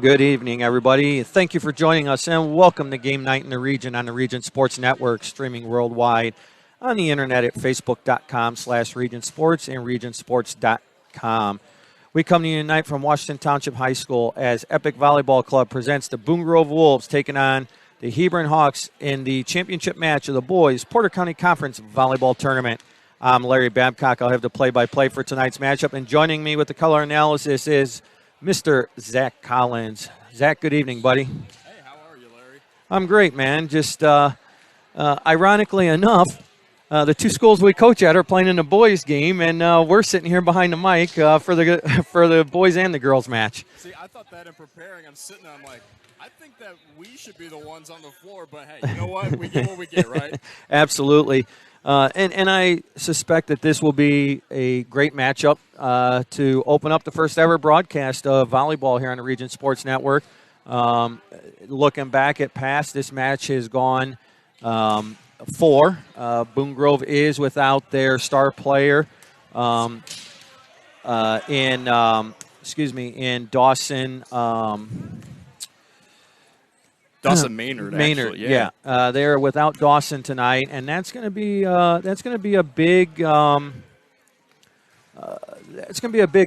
Good evening, everybody. Thank you for joining us, and welcome to Game Night in the Region on the Region Sports Network, streaming worldwide on the internet at facebook.com/Region Sports and regionsports.com. We come to you tonight from Washington Township High School as Epic Volleyball Club presents the Boone Grove Wolves taking on the Hebron Hawks in the championship match of the boys Porter County Conference Volleyball Tournament. I'm Larry Babcock. I'll have the play-by-play for tonight's matchup, and joining me with the color analysis is Mr. Zach Collins. Zach, good evening, buddy. Hey, how are you, Larry? I'm great, man. Just ironically enough, the two schools we coach at are playing in the boys' game, and we're sitting here behind the mic for the boys and the girls match. See, I thought that in preparing, I'm sitting there, I'm like, I think that we should be the ones on the floor, but hey, you know what? We get what we get, right? Absolutely. And I suspect that this will be a great matchup to open up the first ever broadcast of volleyball here on the Region Sports Network. Looking back at past, this match has gone 4. Boone Grove is without their star player in Dawson. Dawson Maynard, actually, yeah. They're without Dawson tonight, and that's going to be a big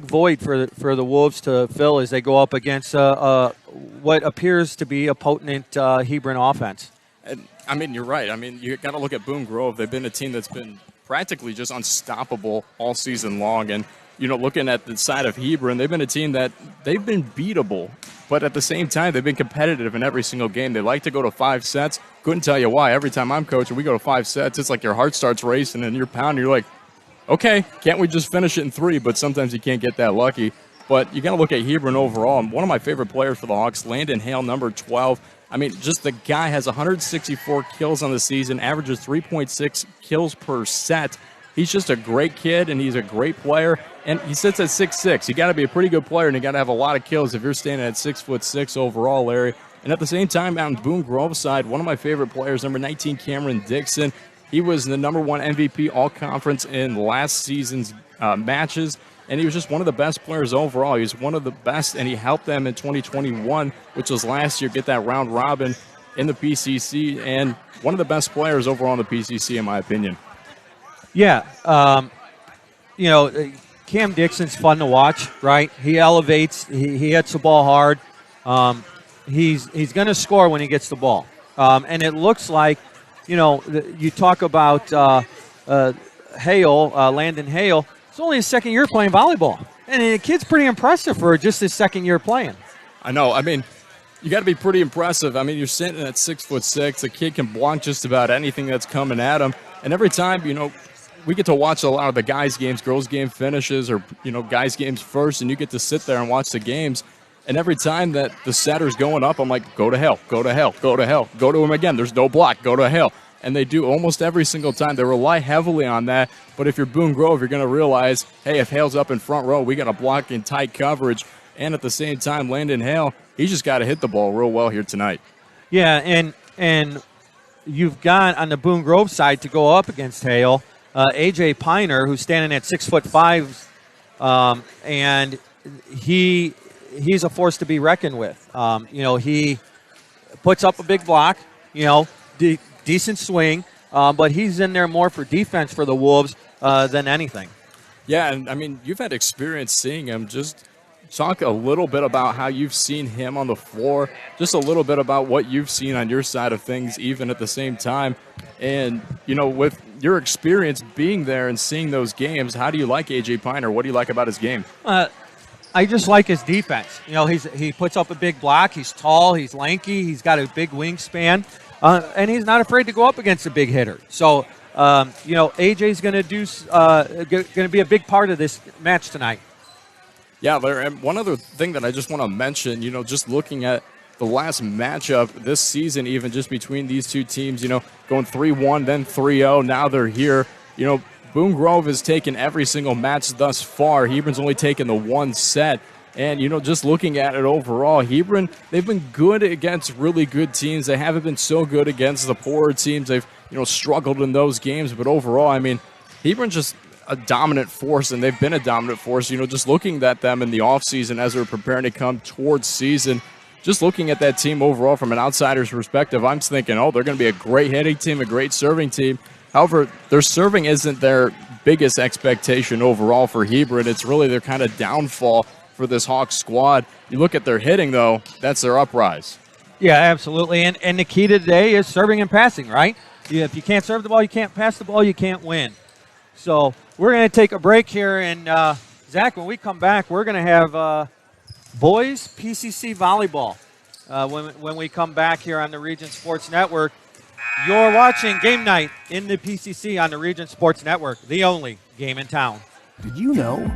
void for the Wolves to fill as they go up against what appears to be a potent Hebron offense. And, I mean, you're right. I mean, you got to look at Boone Grove. They've been a team that's been practically just unstoppable all season long, and looking at the side of Hebron, they've been a team that they've been beatable. But at the same time, they've been competitive in every single game. They like to go to 5 sets. Couldn't tell you why. Every time I'm coaching, we go to 5 sets. It's like your heart starts racing and you're pounding. You're like, okay, can't we just finish it in 3? But sometimes you can't get that lucky. But you got to look at Hebron overall. And one of my favorite players for the Hawks, Landon Hale, number 12. I mean, just the guy has 164 kills on the season, averages 3.6 kills per set. He's just a great kid, and he's a great player, and he sits at 6'6". You got to be a pretty good player, and you got to have a lot of kills if you're standing at 6'6" overall, Larry. And at the same time, out on Boone Grove side, one of my favorite players, number 19, Cameron Dixon. He was the number 1 MVP all-conference in last season's matches, and he was just one of the best players overall. He was one of the best, and he helped them in 2021, which was last year, get that round robin in the PCC, and one of the best players overall in the PCC, in my opinion. Yeah, Cam Dixon's fun to watch, right? He elevates, he hits the ball hard. He's going to score when he gets the ball. And it looks like, you talk about Hale, Landon Hale. It's only his second year playing volleyball. And the kid's pretty impressive for just his second year playing. I know. I mean, you got to be pretty impressive. I mean, you're sitting at 6'6". The kid can block just about anything that's coming at him. And every time, we get to watch a lot of the guys' games, girls' game finishes, or, guys' games first, and you get to sit there and watch the games. And every time that the setter's going up, I'm like, go to hell, go to hell, go to hell, go to him again. There's no block, go to hell. And they do almost every single time. They rely heavily on that. But if you're Boone Grove, you're going to realize, hey, if Hale's up in front row, we got to block in tight coverage. And at the same time, Landon Hale, he's just got to hit the ball real well here tonight. Yeah, and you've got on the Boone Grove side to go up against Hale, A.J. Piner, who's standing at 6'5", and he's a force to be reckoned with. He puts up a big block, decent swing, but he's in there more for defense for the Wolves than anything. Yeah, and I mean, you've had experience seeing him. Just talk a little bit about how you've seen him on the floor, just a little bit about what you've seen on your side of things, even at the same time. And, with your experience being there and seeing those games, how do you like A.J. Piner? What do you like about his game? I just like his defense. He puts up a big block. He's tall. He's lanky. He's got a big wingspan. And he's not afraid to go up against a big hitter. So, AJ's going to be a big part of this match tonight. Yeah, Larry, and one other thing that I just want to mention, just looking at the last matchup this season, even just between these two teams, going 3-1, then 3-0, now they're here. Boone Grove has taken every single match thus far. Hebron's only taken the 1 set. And, just looking at it overall, Hebron, they've been good against really good teams. They haven't been so good against the poorer teams. They've, struggled in those games. But overall, I mean, Hebron's just a dominant force, and they've been a dominant force. Just looking at them in the offseason as they're preparing to come towards season, just looking at that team overall from an outsider's perspective, I'm thinking, oh, they're going to be a great hitting team, a great serving team. However, their serving isn't their biggest expectation overall for Hebron. It's really their kind of downfall for this Hawks squad. You look at their hitting, though, that's their uprise. Yeah, absolutely. And the key to today is serving and passing, right? If you can't serve the ball, you can't pass the ball, you can't win. So we're going to take a break here. And, Zach, when we come back, we're going to have boys PCC volleyball when we come back here on the Region Sports Network. You're watching Game Night in the PCC on the Region Sports Network, the only game in town. Did you know?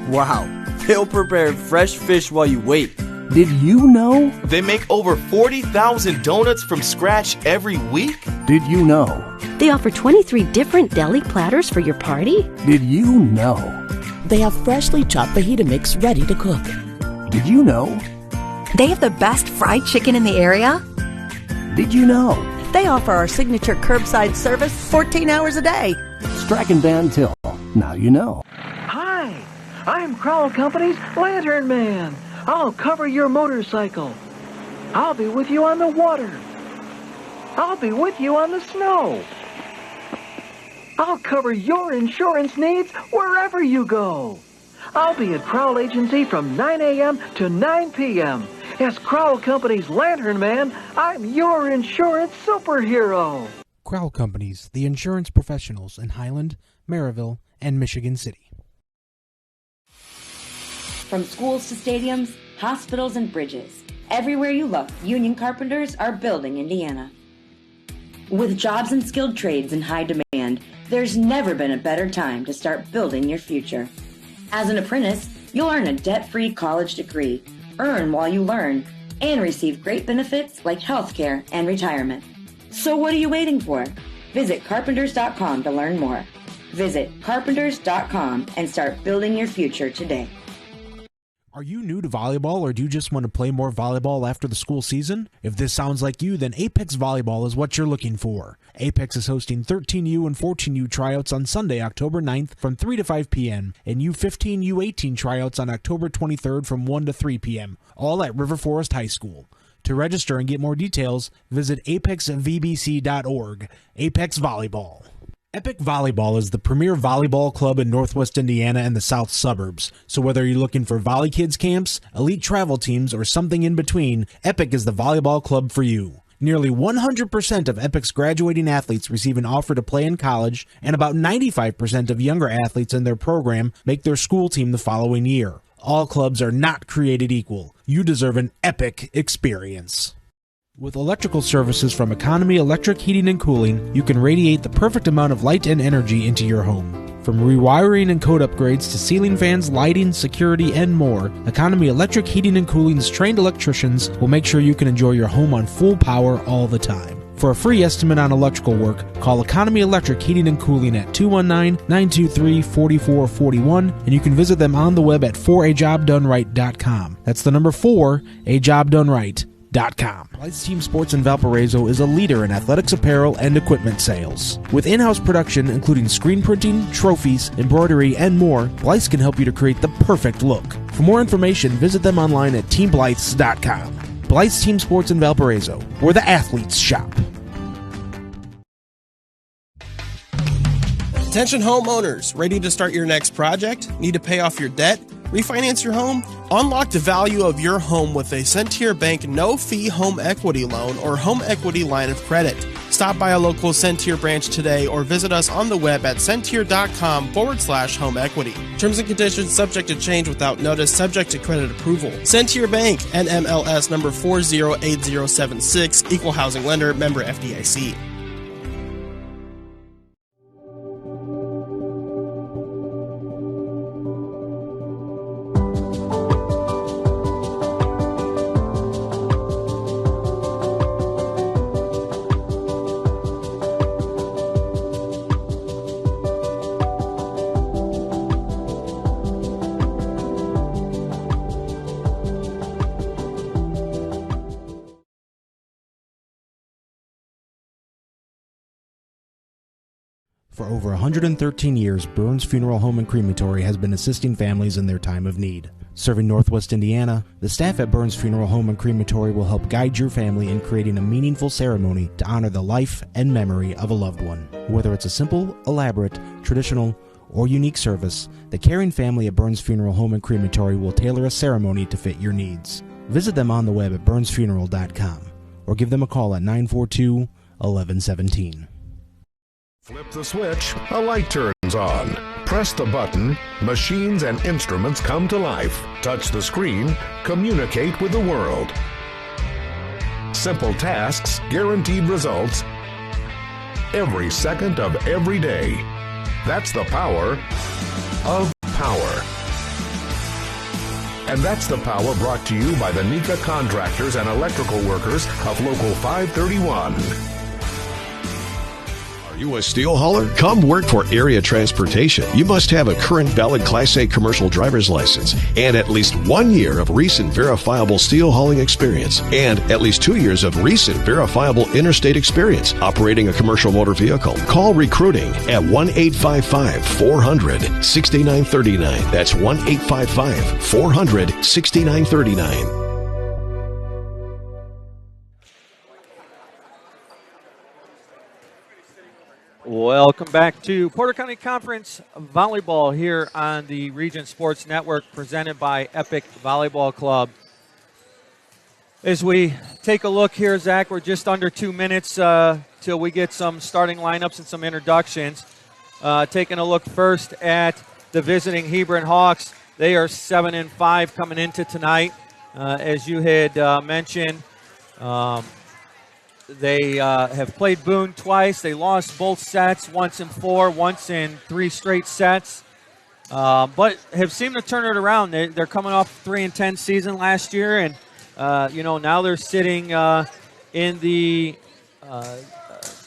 Wow, they'll prepare fresh fish while you wait. Did you know? They make over 40,000 donuts from scratch every week. Did you know? They offer 23 different deli platters for your party. Did you know? They have freshly chopped fajita mix ready to cook. Did you know? They have the best fried chicken in the area. Did you know? They offer our signature curbside service 14 hours a day. Strachan Van Til. Now you know. Hi, I'm Crowell Company's Lantern Man. I'll cover your motorcycle. I'll be with you on the water. I'll be with you on the snow. I'll cover your insurance needs wherever you go. I'll be at Crowell Agency from 9 a.m. to 9 p.m. As Crowell Company's Lantern Man, I'm your insurance superhero. Crowell Companies, the insurance professionals in Highland, Maryville, and Michigan City. From schools to stadiums, hospitals and bridges, everywhere you look, union carpenters are building Indiana. With jobs and skilled trades in high demand, there's never been a better time to start building your future. As an apprentice, you'll earn a debt-free college degree, earn while you learn, and receive great benefits like health care and retirement. So what are you waiting for? Visit carpenters.com to learn more. Visit carpenters.com and start building your future today. Are you new to volleyball, or do you just want to play more volleyball after the school season? If this sounds like you, then Apex Volleyball is what you're looking for. Apex is hosting 13U and 14U tryouts on Sunday, October 9th from 3 to 5 p.m. and U15, U18 tryouts on October 23rd from 1 to 3 p.m., all at River Forest High School. To register and get more details, visit apexvbc.org. Apex Volleyball. Epic Volleyball is the premier volleyball club in Northwest Indiana and the South Suburbs. So whether you're looking for Volley Kids camps, elite travel teams, or something in between, Epic is the volleyball club for you. Nearly 100% of Epic's graduating athletes receive an offer to play in college, and about 95% of younger athletes in their program make their school team the following year. All clubs are not created equal. You deserve an epic experience. With electrical services from Economy Electric Heating and Cooling, you can radiate the perfect amount of light and energy into your home. From rewiring and code upgrades to ceiling fans, lighting, security, and more, Economy Electric Heating and Cooling's trained electricians will make sure you can enjoy your home on full power all the time. For a free estimate on electrical work, call Economy Electric Heating and Cooling at 219-923-4441, and you can visit them on the web at 4ajobdoneright.com. That's the number 4, ajobdoneright.com. Blythe's Team Sports in Valparaiso is a leader in athletics apparel and equipment sales. With in-house production including screen printing, trophies, embroidery, and more, Blythe's can help you to create the perfect look. For more information, visit them online at teamblythes.com. Blythe's Team Sports in Valparaiso, where the athletes shop. Attention homeowners, ready to start your next project? Need to pay off your debt? Refinance your home? Unlock the value of your home with a Centier Bank no-fee home equity loan or home equity line of credit. Stop by a local Centier branch today or visit us on the web at centier.com/home equity. Terms and conditions subject to change without notice, subject to credit approval. Centier Bank, NMLS number 408076, Equal Housing Lender, member FDIC. For over 113 years, Burns Funeral Home and Crematory has been assisting families in their time of need. Serving Northwest Indiana, the staff at Burns Funeral Home and Crematory will help guide your family in creating a meaningful ceremony to honor the life and memory of a loved one. Whether it's a simple, elaborate, traditional, or unique service, the caring family at Burns Funeral Home and Crematory will tailor a ceremony to fit your needs. Visit them on the web at burnsfuneral.com or give them a call at 942-1117. Flip the switch, a light turns on. Press the button, machines and instruments come to life. Touch the screen, communicate with the world. Simple tasks, guaranteed results, every second of every day. That's the power of power. And that's the power brought to you by the Nika contractors and electrical workers of Local 531. Are you a steel hauler? Come work for Area Transportation. You must have a current valid Class A commercial driver's license and at least 1 year of recent verifiable steel hauling experience and at least 2 years of recent verifiable interstate experience operating a commercial motor vehicle. Call recruiting at 1-855-400-6939. That's 1-855-400-6939. Welcome back to Porter County Conference Volleyball here on the Region Sports Network, presented by Epic Volleyball Club. As we take a look here, Zach, we're just under 2 minutes till we get some starting lineups and some introductions. Taking a look first at the visiting Hebron Hawks. They are 7-5 coming into tonight. As you had mentioned, they have played Boone twice. They lost both sets, once in 4, once in 3 straight sets, but have seemed to turn it around. They're coming off 3-10 season last year, and now they're sitting in the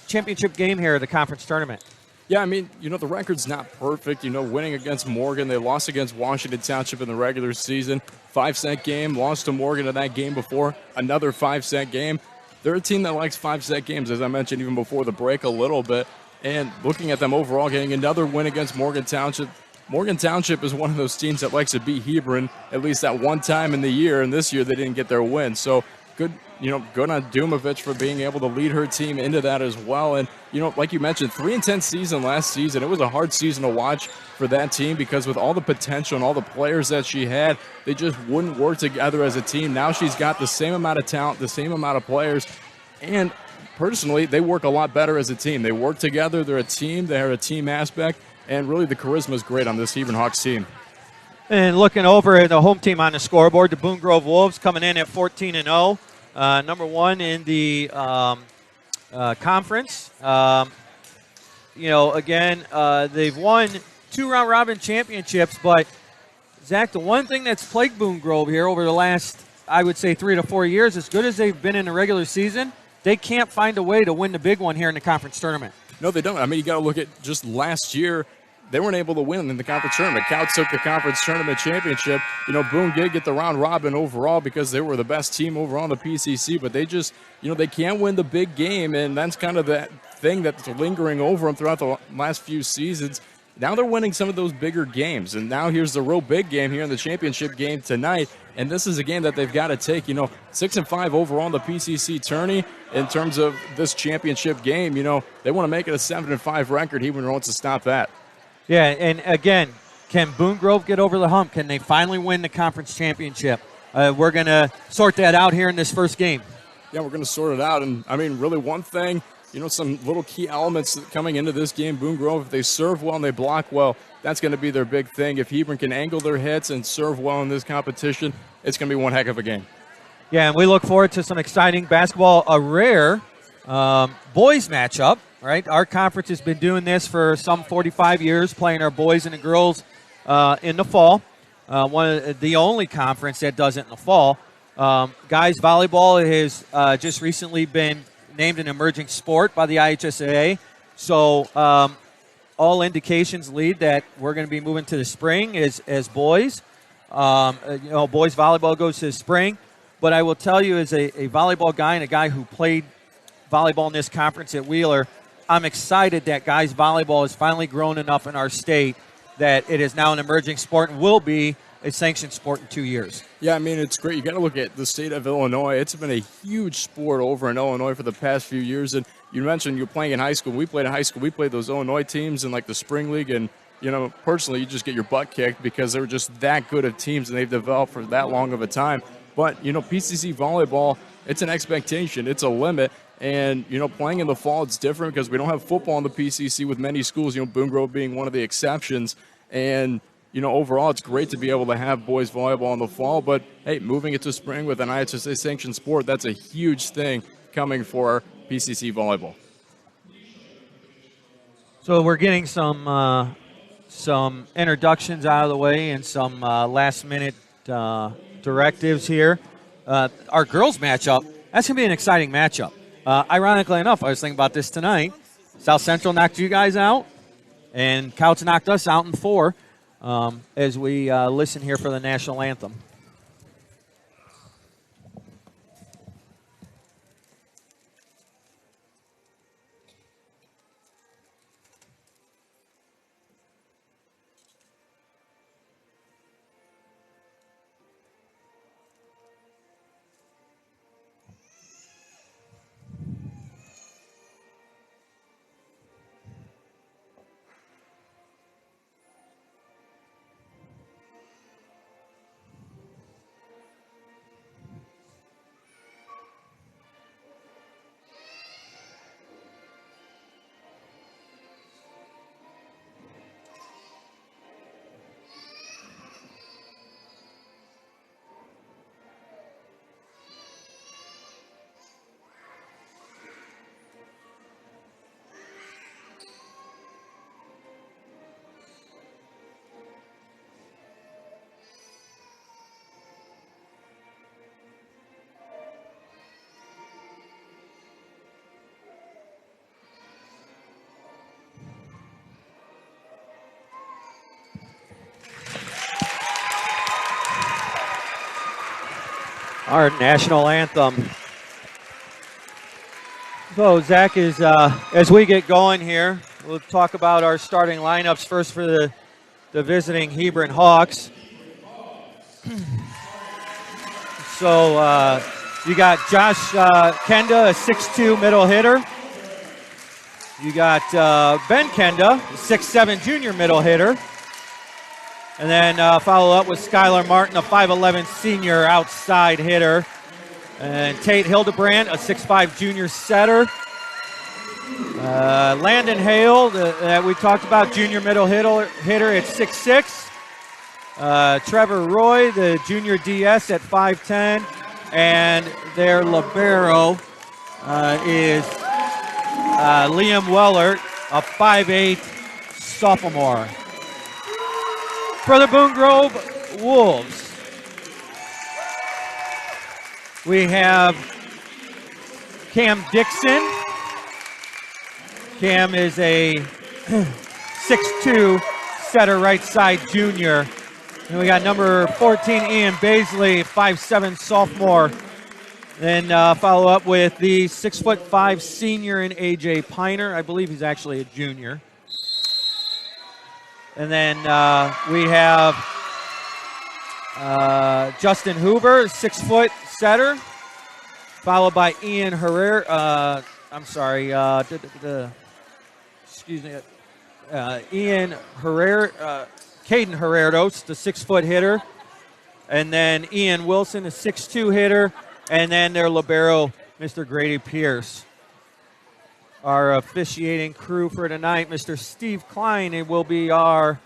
championship game here at the conference tournament. Yeah, I mean, the record's not perfect. Winning against Morgan, they lost against Washington Township in the regular season. 5-set game, lost to Morgan in that game before, another 5-set game. They're a team that likes 5-set games, as I mentioned even before the break a little bit. And looking at them overall, getting another win against Morgan Township. Morgan Township is one of those teams that likes to beat Hebron at least at one time in the year, and this year they didn't get their win. So good, good on Dumovich for being able to lead her team into that as well. And, like you mentioned, 3-10 season last season. It was a hard season to watch for that team because with all the potential and all the players that she had, they just wouldn't work together as a team. Now she's got the same amount of talent, the same amount of players, and personally, they work a lot better as a team. They work together. They're a team. They have a team aspect, and really the charisma is great on this Hebron Hawks team. And looking over at the home team on the scoreboard, the Boone Grove Wolves coming in at 14-0. Number 1 in the conference. They've won 2 round-robin championships, but, Zach, the one thing that's plagued Boone Grove here over the last, I would say, 3 to 4 years, as good as they've been in the regular season, they can't find a way to win the big one here in the conference tournament. No, they don't. I mean, you got to look at just last year. They weren't able to win in the conference tournament. Cal took the conference tournament championship. Boone did get the round robin overall because they were the best team overall in the PCC, but they just, they can't win the big game, and that's kind of that thing that's lingering over them throughout the last few seasons. Now they're winning some of those bigger games, and now here's the real big game here in the championship game tonight, and this is a game that they've got to take. 6-5 overall in the PCC tourney in terms of this championship game. They want to make it a 7-5 record. Hebron wants to stop that. Yeah, and again, can Boone Grove get over the hump? Can they finally win the conference championship? We're going to sort that out here in this first game. Yeah, we're going to sort it out, and I mean, really one thing, some little key elements coming into this game. Boone Grove, if they serve well and they block well, that's going to be their big thing. If Hebron can angle their hits and serve well in this competition, it's going to be one heck of a game. Yeah, and we look forward to some exciting basketball, a rare boys matchup, right? Our conference has been doing this for some 45 years, playing our boys and the girls in the fall. One of the only conference that does it in the fall. Guys volleyball has just recently been named an emerging sport by the IHSAA. So all indications lead that we're going to be moving to the spring as boys. Boys volleyball goes to the spring. But I will tell you, as a volleyball guy and a guy who played volleyball in this conference at Wheeler, I'm excited that guys volleyball has finally grown enough in our state that it is now an emerging sport and will be a sanctioned sport in 2 years. Yeah, I mean, it's great. You got to look at the state of Illinois. It's been a huge sport over in Illinois for the past few years. And you mentioned you're playing in high school. We played in high school. We played those Illinois teams in, like, the spring league. And, you know, personally, you just get your butt kicked because they were just that good of teams and they've developed for that long of a time. But, you know, PCC volleyball, it's an expectation. It's a limit. And, you know, playing in the fall, it's different because we don't have football in the PCC with many schools, you know, Boone Grove being one of the exceptions. And, you know, overall, it's great to be able to have boys volleyball in the fall. But, hey, moving it to spring with an IHSA sanctioned sport, that's a huge thing coming for PCC volleyball. So we're getting some introductions out of the way and some last-minute directives here. Our girls matchup, that's going to be an exciting matchup. Ironically enough, I was thinking about this tonight. South Central knocked you guys out, and Couch knocked us out in 4. As we listen here for the national anthem. Our national anthem. So, Zach, is as we get going here, we'll talk about our starting lineups first for the visiting Hebron Hawks. So, you got Josh Kenda, a 6'2 middle hitter. You got Ben Kenda, a 6'7 junior middle hitter. And then follow up with Skylar Martin, a 5'11 senior outside hitter. And Tate Hildebrandt, a 6'5 junior setter. Landon Hale, that we talked about, junior middle hitter at 6'6". Trevor Roy, the junior DS at 5'10". And their libero is Liam Wellert, a 5'8 sophomore. For the Boone Grove Wolves, we have Cam Dixon. Cam is a 6'2 setter right side junior. And we got number 14, Ian Baisley, 5'7 sophomore. Then follow up with the 6'5 senior in AJ Piner. I believe he's actually a junior. And then we have Justin Hoover, 6 foot setter, followed by Ian Herrera. Ian Herrera, Caden Herreros, the 6 foot hitter, and then Ian Wilson, a 6'2 hitter, and then their libero, Mr. Grady Pierce. Our officiating crew for tonight, Mr. Steve Klein, it will be our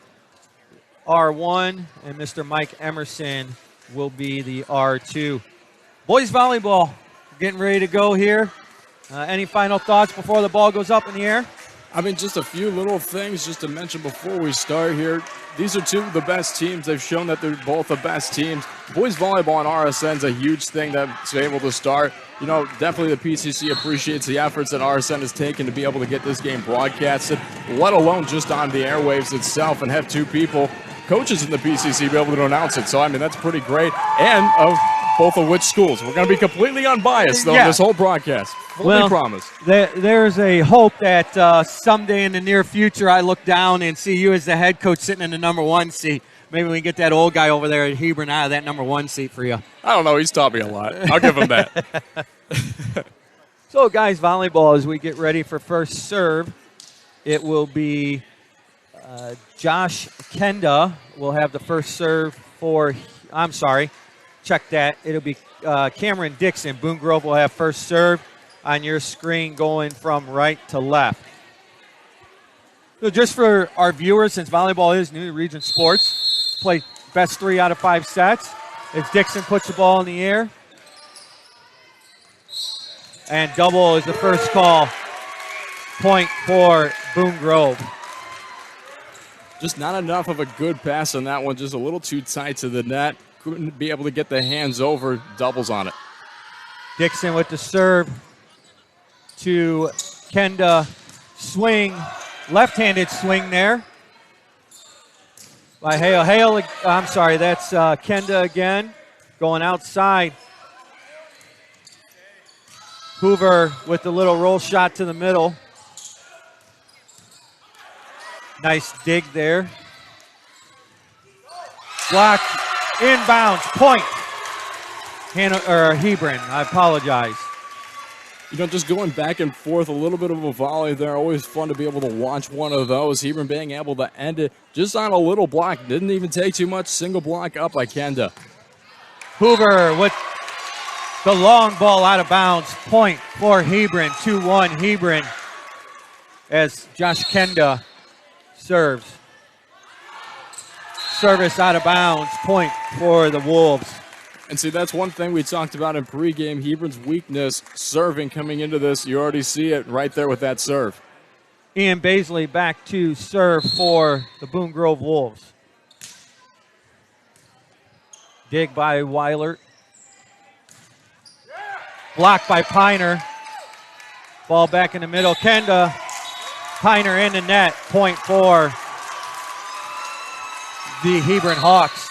R1, and Mr. Mike Emerson will be the R2. Boys volleyball, getting ready to go here. Any final thoughts before the ball goes up in the air? I mean, just a few little things just to mention before we start here. These are two of the best teams. They've shown that they're both the best teams. Boys volleyball on RSN is a huge thing that's able to start. You know, definitely the PCC appreciates the efforts that RSN has taken to be able to get this game broadcasted, let alone just on the airwaves itself, and have two people, coaches in the PCC, be able to announce it. So, I mean, that's pretty great. And of both of which schools. We're going to be completely unbiased, though, this whole broadcast. Fully promise. There's a hope that someday in the near future I look down and see you as the head coach sitting in the number 1 seat. Maybe we can get that old guy over there at Hebron out of that number 1 seat for you. I don't know. He's taught me a lot. I'll give him that. So, guys, volleyball, as we get ready for first serve, it will be Josh Kenda will have the first serve for, I'm sorry, check that. It'll be Cameron Dixon. Boone Grove will have first serve on your screen going from right to left. So just for our viewers, since volleyball is new to Region Sports, play best 3 out of 5 sets. As Dixon puts the ball in the air. And double is the first call. Point for Boone Grove. Just not enough of a good pass on that one. Just a little too tight to the net. Couldn't be able to get the hands over. Doubles on it. Dixon with the serve to Kenda. Swing. Left-handed swing there by Hale. Hale, I'm sorry, that's Kenda again. Going outside. Hoover with the little roll shot to the middle. Nice dig there. Block, inbounds, point. Hebron, I apologize. You know, just going back and forth, a little bit of a volley there. Always fun to be able to watch one of those. Hebron being able to end it just on a little block. Didn't even take too much. Single block up by Kenda. Hoover with the long ball out of bounds. Point for Hebron. 2-1 Hebron as Josh Kenda serves. Service out of bounds. Point for the Wolves. And see, that's one thing we talked about in pregame. Hebron's weakness, serving coming into this. You already see it right there with that serve. Ian Baisley back to serve for the Boone Grove Wolves. Dig by Weiler. Blocked by Piner. Ball back in the middle. Kenda. Piner in the net. Point for the Hebron Hawks.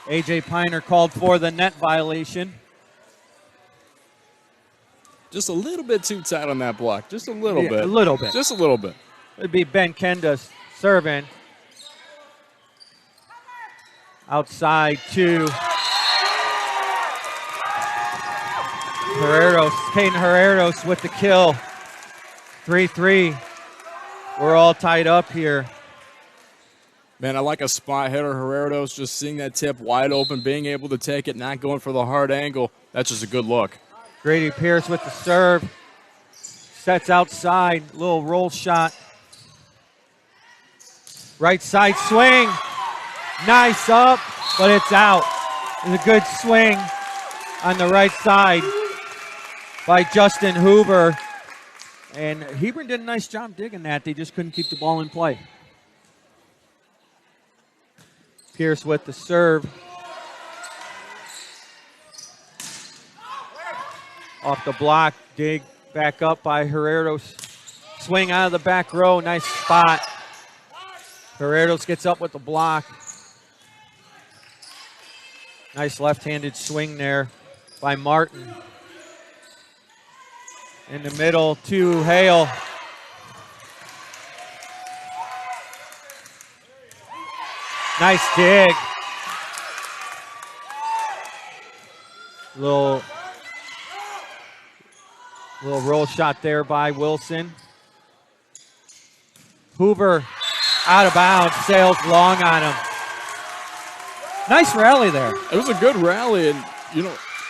A.J. Piner called for the net violation. Just a little bit too tight on that block. Just a little bit. A little bit. Just a little bit. It'd be Ben Kenda serving. Outside to Herreros. Caden Herreros with the kill. 3-3. We're all tied up here. Man, I like a spot hitter. Herreros just seeing that tip wide open, being able to take it, not going for the hard angle. That's just a good look. Grady Pierce with the serve. Sets outside. Little roll shot. Right side swing. Nice up, but it's out. It's a good swing on the right side by Justin Hoover. And Hebron did a nice job digging that. They just couldn't keep the ball in play. Pierce with the serve. Off the block, dig back up by Herreros. Swing out of the back row, nice spot. Herreros gets up with the block. Nice left-handed swing there by Martin. In the middle to Hale. Nice dig. Little roll shot there by Wilson. Hoover out of bounds, sails long on him. Nice rally there. It was a good rally, and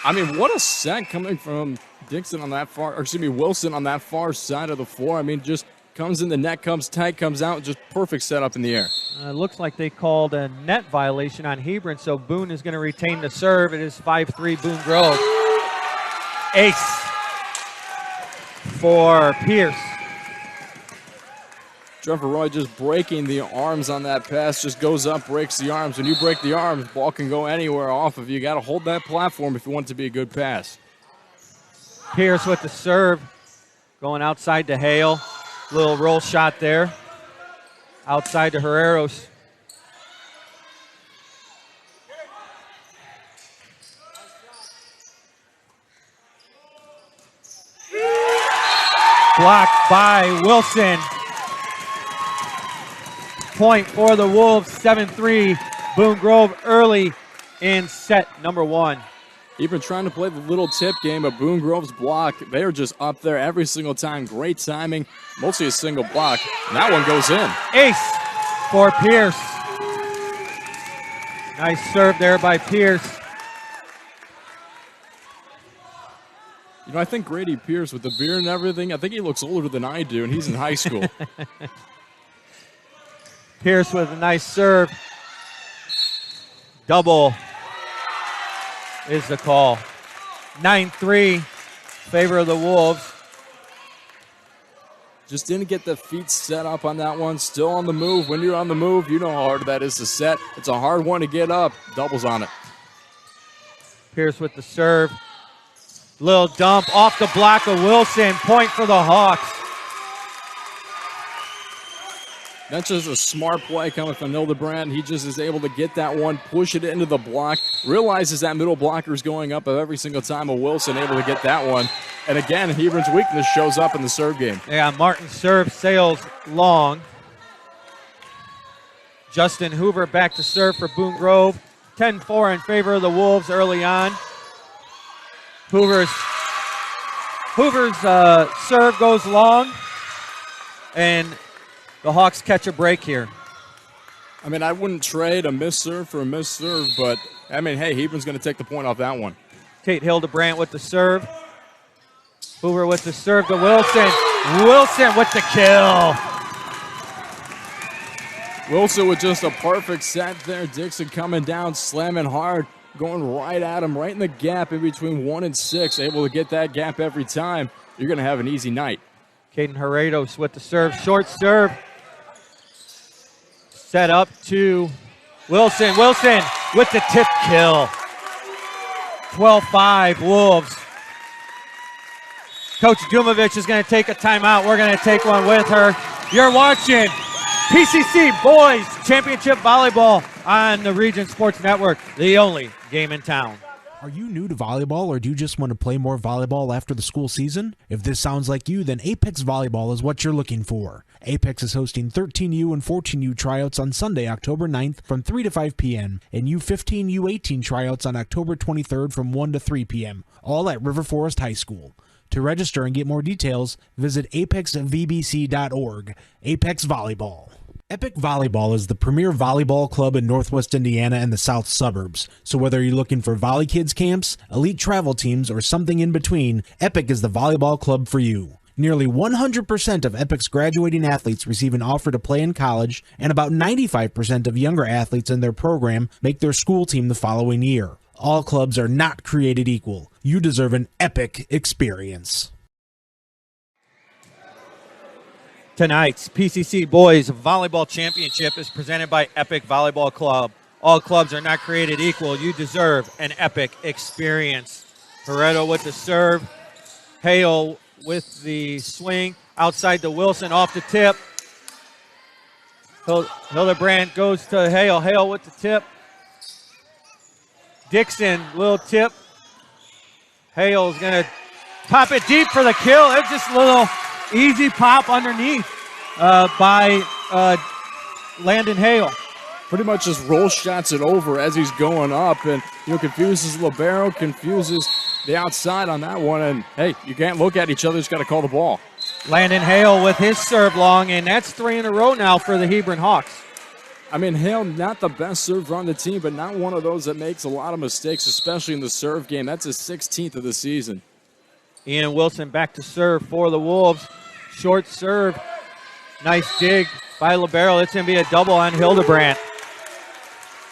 I mean, what a set coming from Dixon on that Wilson on that far side of the floor. I mean, just comes in the net, comes tight, comes out, just perfect setup in the air. Looks like they called a net violation on Hebron, so Boone is going to retain the serve. It is 5-3 Boone Grove. Ace for Pierce. Trevor Roy just breaking the arms on that pass, just goes up, breaks the arms. When you break the arms, ball can go anywhere off of you. You got to hold that platform if you want it to be a good pass. Pierce with the serve, going outside to Hale. Little roll shot there. Outside to Herreros. Blocked by Wilson. point for the Wolves, 7-3. Boone Grove early in set number 1. Even trying to play the little tip game of Boone Grove's block. They are just up there every single time. Great timing, mostly a single block. And that one goes in. Ace for Pierce. Nice serve there by Pierce. You know, I think Grady Pierce, with the beard and everything, I think he looks older than I do, and he's in high school. Pierce with a nice serve. Double is the call. 9-3, favor of the Wolves. Just didn't get the feet set up on that one. Still on the move. When you're on the move, you know how hard that is to set. It's a hard one to get up. Doubles on it. Pierce with the serve. Little dump off the block of Wilson. Point for the Hawks. That's just a smart play coming from Hildebrand. He just is able to get that one, push it into the block, realizes that middle blocker is going up every single time of Wilson able to get that one. And again, Hebron's weakness shows up in the serve game. Yeah, Martin's serve sails long. Justin Hoover back to serve for Boone Grove. 10-4 in favor of the Wolves early on. Hoover's serve goes long, and the Hawks catch a break here. I mean, I wouldn't trade a missed serve for a missed serve, but, I mean, hey, Hebron's going to take the point off that one. Kate Hildebrandt with the serve. Hoover with the serve to Wilson. Wilson with the kill. Wilson with just a perfect set there. Dixon coming down, slamming hard, going right at him, right in the gap in between 1 and 6, able to get that gap every time. You're going to have an easy night. Caden Herredos with the serve. Short serve. Set up to Wilson. Wilson with the tip kill. 12-5 Wolves. Coach Dumovich is going to take a timeout. We're going to take one with her. You're watching PCC Boys Championship Volleyball on the Region Sports Network, the only game in town. Are you new to volleyball, or do you just want to play more volleyball after the school season? If this sounds like you, then Apex Volleyball is what you're looking for. Apex is hosting 13U and 14U tryouts on Sunday, October 9th from 3 to 5 p.m. and U15, U18 tryouts on October 23rd from 1 to 3 p.m., all at River Forest High School. To register and get more details, visit apexvbc.org. Apex Volleyball. Epic Volleyball is the premier volleyball club in Northwest Indiana and the South Suburbs. So whether you're looking for Volley Kids camps, elite travel teams, or something in between, Epic is the volleyball club for you. Nearly 100% of Epic's graduating athletes receive an offer to play in college, and about 95% of younger athletes in their program make their school team the following year. All clubs are not created equal. You deserve an epic experience. Tonight's PCC Boys Volleyball Championship is presented by Epic Volleyball Club. All clubs are not created equal. You deserve an epic experience. Pareto with the serve. Hale with the swing. Outside to Wilson off the tip. Hildebrandt goes to Hale. Hale with the tip. Dixon, little tip. Hale's going to pop it deep for the kill. It's just a little easy pop underneath by Landon Hale. Pretty much just roll shots it over as he's going up, and confuses Libero, confuses the outside on that one. And hey, you can't look at each other; just got to call the ball. Landon Hale with his serve long, and that's 3 in a row now for the Hebron Hawks. I mean, Hale, not the best server on the team, but not one of those that makes a lot of mistakes, especially in the serve game. That's his 16th of the season. Ian Wilson back to serve for the Wolves. Short serve. Nice dig by Libero. It's going to be a double on Hildebrandt.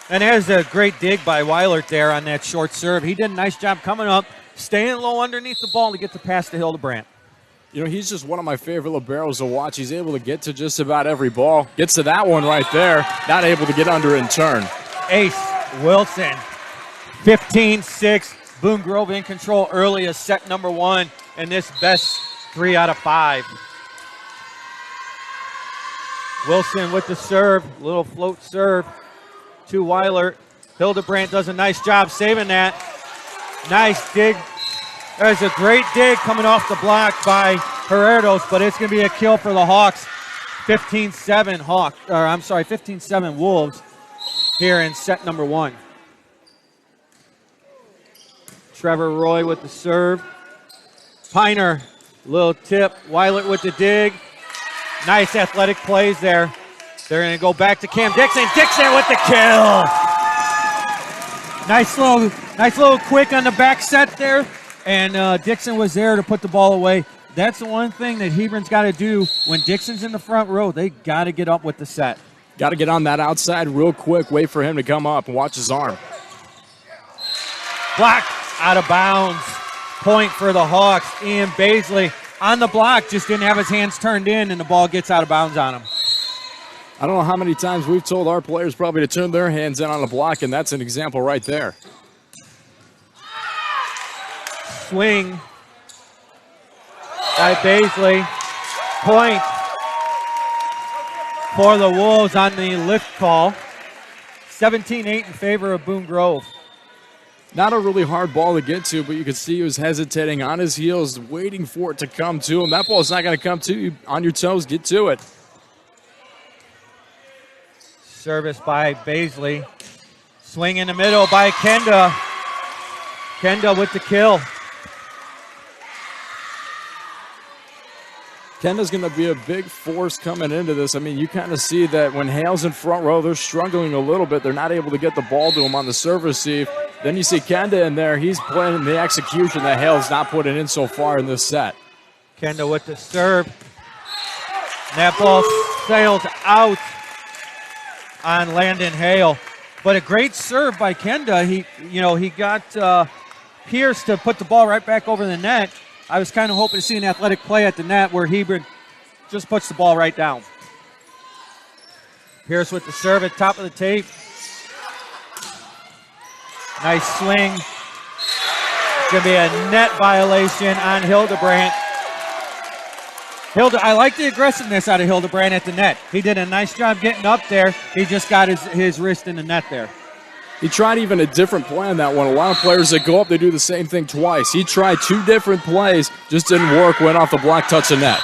And there's a great dig by Weilert there on that short serve. He did a nice job coming up, staying low underneath the ball to get the pass to Hildebrandt. He's just one of my favorite liberos to watch. He's able to get to just about every ball. Gets to that one right there. Not able to get under and turn. Ace Wilson. 15-6. Boone Grove in control early as set number 1 in this best 3 out of 5. Wilson with the serve. Little float serve to Weiler. Hildebrandt does a nice job saving that. Nice dig. There's a great dig coming off the block by Herreros, but it's going to be a kill for the Hawks. 15-7 15-7 Wolves here in set number 1. Trevor Roy with the serve. Piner, little tip. Weiler with the dig. Nice athletic plays there. They're going to go back to Cam Dixon. Dixon with the kill. Nice little quick on the back set there. And Dixon was there to put the ball away. That's the one thing that Hebron's got to do when Dixon's in the front row. They got to get up with the set. Got to get on that outside real quick. Wait for him to come up and watch his arm. Block out of bounds. Point for the Hawks. Ian Baisley on the block. Just didn't have his hands turned in, and the ball gets out of bounds on him. I don't know how many times we've told our players probably to turn their hands in on the block, and that's an example right there. Swing by Baisley. Point for the Wolves on the lift call. 17-8 in favor of Boone Grove. Not a really hard ball to get to, but you can see he was hesitating on his heels, waiting for it to come to him. That ball's not going to come to you. On your toes, get to it. Service by Baisley. Swing in the middle by Kenda. Kenda with the kill. Kenda's going to be a big force coming into this. I mean, you kind of see that when Hale's in front row, they're struggling a little bit. They're not able to get the ball to him on the serve receive. Then you see Kenda in there. He's playing the execution that Hale's not putting in so far in this set. Kenda with the serve. That ball sailed out on Landon Hale. But a great serve by Kenda. He got Pierce to put the ball right back over the net. I was kind of hoping to see an athletic play at the net where Hebron just puts the ball right down. Pierce with the serve at top of the tape. Nice swing. It's going to be a net violation on Hildebrandt. I like the aggressiveness out of Hildebrandt at the net. He did a nice job getting up there. He just got his wrist in the net there. He tried even a different play on that one. A lot of players that go up, they do the same thing twice. He tried 2 different plays, just didn't work, went off the block, touched the net.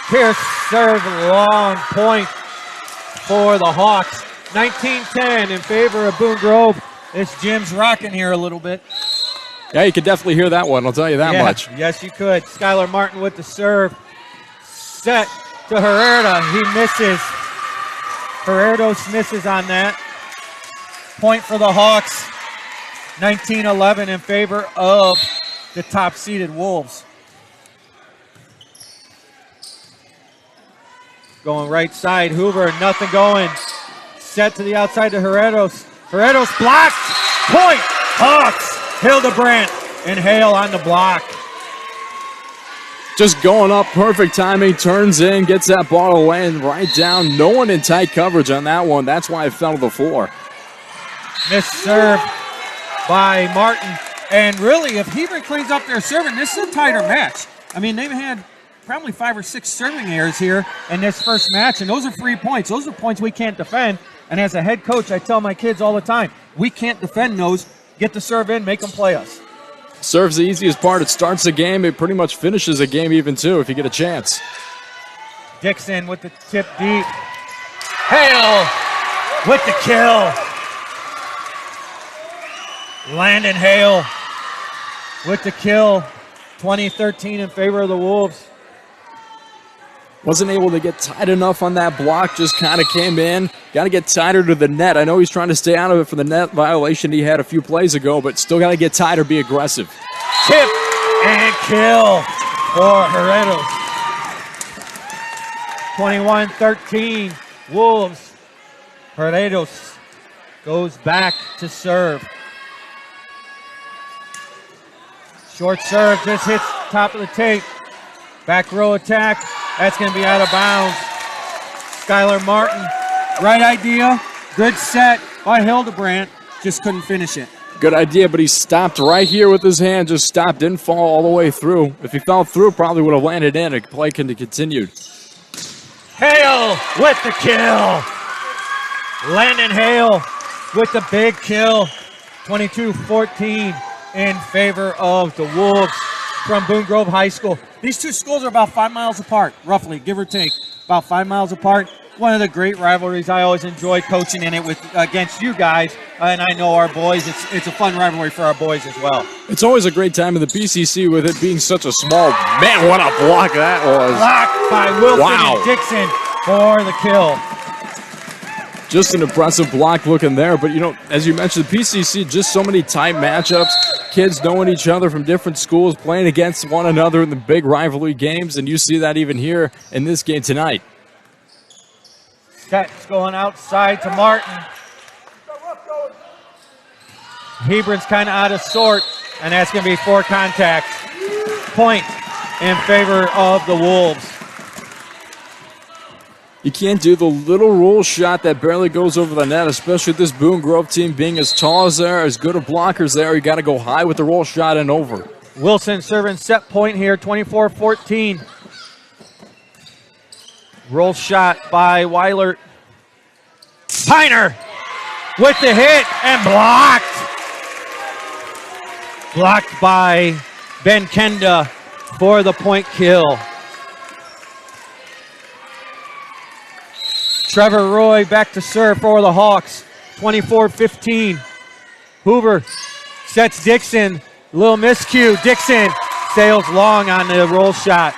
Pierce serve long point for the Hawks. 19-10 in favor of Boone Grove. This gym's rocking here a little bit. Yeah, you could definitely hear that one, I'll tell you that much. Yes, you could. Skylar Martin with the serve. Set to Herrera. He misses. Herreros misses on that. Point for the Hawks. 19-11 in favor of the top-seeded Wolves. Going right side, Hoover, nothing going. Set to the outside to Herreros. Herreros blocked. Point, Hawks. Hildebrandt and Hale on the block. Just going up, perfect timing, turns in, gets that ball away and right down. No one in tight coverage on that one. That's why it fell to the floor. Missed serve by Martin. And really, if Hebron cleans up their serving, this is a tighter match. I mean, they've had probably 5 or 6 serving errors here in this first match, and those are free points. Those are points we can't defend. And as a head coach, I tell my kids all the time, we can't defend those. Get the serve in, make them play us. Serve's the easiest part. It starts the game. It pretty much finishes a game even, too, if you get a chance. Dixon with the tip deep. Hale with the kill. Landon Hale with the kill. 20-13 in favor of the Wolves. Wasn't able to get tight enough on that block. Just kind of came in. Got to get tighter to the net. I know he's trying to stay out of it for the net violation he had a few plays ago, but still got to get tighter, be aggressive. Tip and kill for Herreros. 21-13 Wolves. Herreros goes back to serve. Short serve just hits top of the tape. Back row attack. That's going to be out of bounds. Skylar Martin. Right idea. Good set by Hildebrandt. Just couldn't finish it. Good idea, but he stopped right here with his hand. Just stopped. Didn't fall all the way through. If he fell through, probably would have landed in. A play could have continued. Hale with the kill. Landon Hale with the big kill. 22-14 in favor of the Wolves from Boone Grove High School. These two schools are about 5 miles apart, roughly, give or take. about 5 miles apart. One of the great rivalries. I always enjoy coaching in it against you guys, and I know our boys. It's a fun rivalry for our boys as well. It's always a great time in the PCC with it being such a small. Man, what a block that was! Blocked by Wilson and Dixon for the kill. Just an impressive block looking there. But, as you mentioned, the PCC, just so many tight matchups. Kids knowing each other from different schools, playing against one another in the big rivalry games, and you see that even here in this game tonight. Cat's going outside to Martin. Hebron's kind of out of sort, and that's going to be 4 contacts. Point in favor of the Wolves. You can't do the little roll shot that barely goes over the net, especially this Boone Grove team being as tall as they are, as good of blockers there. You got to go high with the roll shot and over. Wilson serving set point here, 24-14. Roll shot by Weiler. Piner with the hit and blocked. Blocked by Ben Kenda for the point kill. Trevor Roy back to serve for the Hawks, 24-15. Hoover sets Dixon, little miscue. Dixon sails long on the roll shot,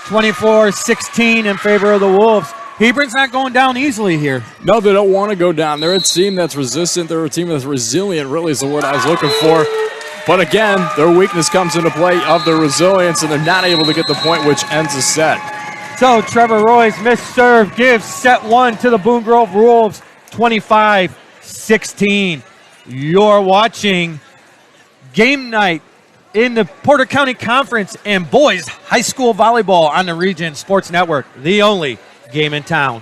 24-16 in favor of the Wolves. Hebron's not going down easily here. No, they don't want to go down. They're a team that's resistant. They're a team that's resilient, really is the word I was looking for. But again, their weakness comes into play of their resilience, and they're not able to get the point, which ends the set. So Trevor Roy's missed serve gives set 1 to the Boone Grove Wolves, 25-16. You're watching game night in the Porter County Conference and boys high school volleyball on the Region Sports Network, the only game in town.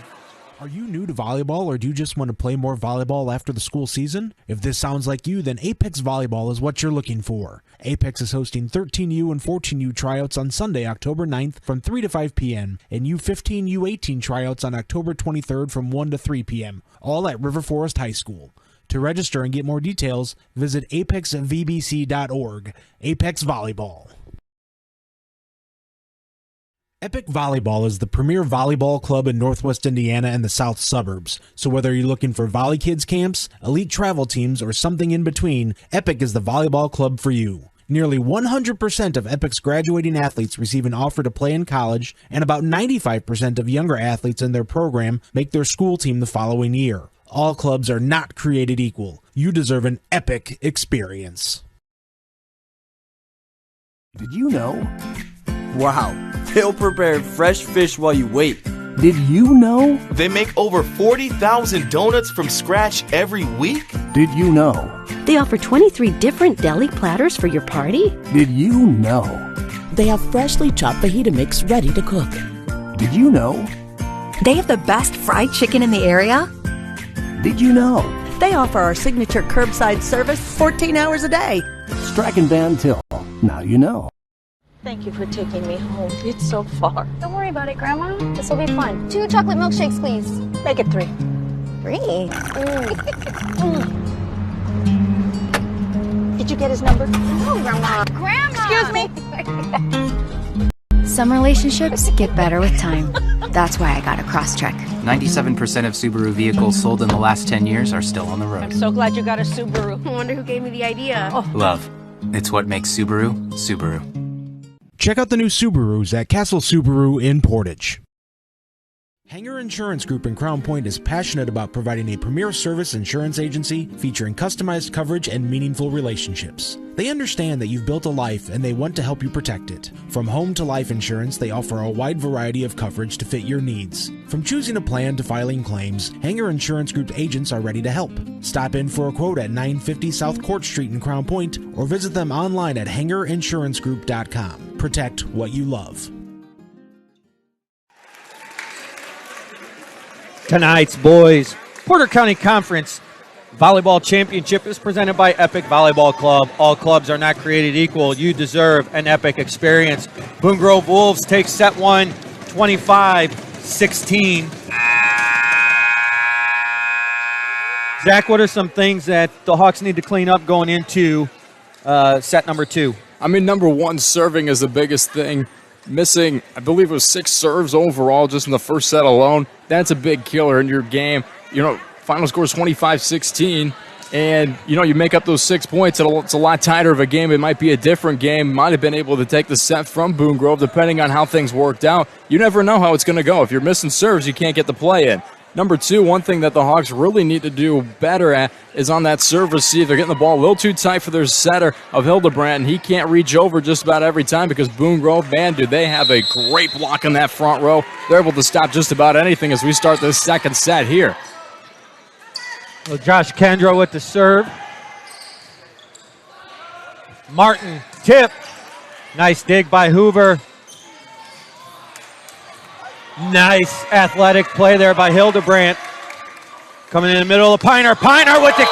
Are you new to volleyball, or do you just want to play more volleyball after the school season? If this sounds like you, then Apex Volleyball is what you're looking for. Apex is hosting 13U and 14U tryouts on Sunday, October 9th from 3 to 5 p.m. and U15, U18 tryouts on October 23rd from 1 to 3 p.m., all at River Forest High School. To register and get more details, visit apexvbc.org. Apex Volleyball. Epic Volleyball is the premier volleyball club in Northwest Indiana and the South Suburbs. So whether you're looking for Volley Kids camps, elite travel teams, or something in between, Epic is the volleyball club for you. Nearly 100% of Epic's graduating athletes receive an offer to play in college, and about 95% of younger athletes in their program make their school team the following year. All clubs are not created equal. You deserve an epic experience. Did you know? Wow, they'll prepare fresh fish while you wait. Did you know? They make over 40,000 donuts from scratch every week. Did you know? They offer 23 different deli platters for your party. Did you know? They have freshly chopped fajita mix ready to cook. Did you know? They have the best fried chicken in the area. Did you know? They offer our signature curbside service 14 hours a day. Strachan Van Til. Now you know. Thank you for taking me home. It's so far. Don't worry about it, Grandma. This will be fun. 2 chocolate milkshakes, please. Make it 3. 3? Did you get his number? No, Grandma. Grandma! Excuse me? Some relationships get better with time. That's why I got a Crosstrek. 97% of Subaru vehicles sold in the last 10 years are still on the road. I'm so glad you got a Subaru. I wonder who gave me the idea. Oh. Love. It's what makes Subaru, Subaru. Check out the new Subarus at Castle Subaru in Portage. Hanger Insurance Group in Crown Point is passionate about providing a premier service insurance agency featuring customized coverage and meaningful relationships. They understand that you've built a life and they want to help you protect it. From home to life insurance, they offer a wide variety of coverage to fit your needs. From choosing a plan to filing claims, Hanger Insurance Group agents are ready to help. Stop in for a quote at 950 South Court Street in Crown Point or visit them online at hangerinsurancegroup.com. Protect what you love. Tonight's boys Porter County Conference Volleyball Championship is presented by Epic Volleyball Club. All clubs are not created equal. You deserve an epic experience. Boone Grove Wolves take set 1, 25-16. Zach, what are some things that the Hawks need to clean up going into set number 2? I mean, number 1, serving is the biggest thing. missing, I believe it was 6 serves overall just in the first set alone. That's a big killer in your game. Final score is 25-16. And, you make up those 6 points, it's a lot tighter of a game. It might be a different game. Might have been able to take the set from Boone Grove, depending on how things worked out. You never know how it's going to go. If you're missing serves, you can't get the play in. Number 2, one thing that the Hawks really need to do better at is on that serve receive. They're getting the ball a little too tight for their setter of Hildebrandt, and he can't reach over just about every time because Boone Grove, man, do they have a great block in that front row. They're able to stop just about anything as we start this second set here. Well, Josh Kendra with the serve. Martin, tip. Nice dig by Hoover. Nice athletic play there by Hildebrandt. Coming in the middle of Piner. Piner with the,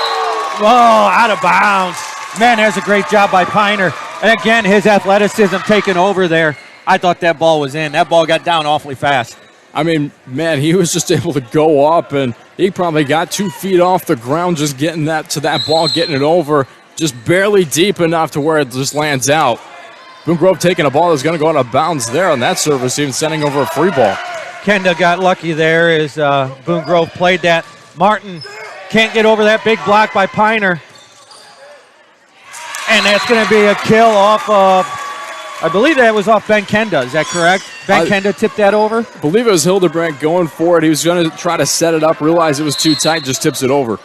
out of bounds. Man, there's a great job by Piner. And again, his athleticism taking over there. I thought that ball was in. That ball got down awfully fast. I mean, man, he was just able to go up, and he probably got 2 feet off the ground just getting that to that ball, getting it over, just barely deep enough to where it just lands out. Boone Grove taking a ball that's going to go out of bounds there on that service, even sending over a free ball. Kenda got lucky there as Boone Grove played that. Martin can't get over that big block by Piner. And that's going to be a kill off of, I believe that was off Ben Kenda. Is that correct? Ben Kenda tipped that over? I believe it was Hildebrandt going for it. He was going to try to set it up, realized it was too tight, just tips it over.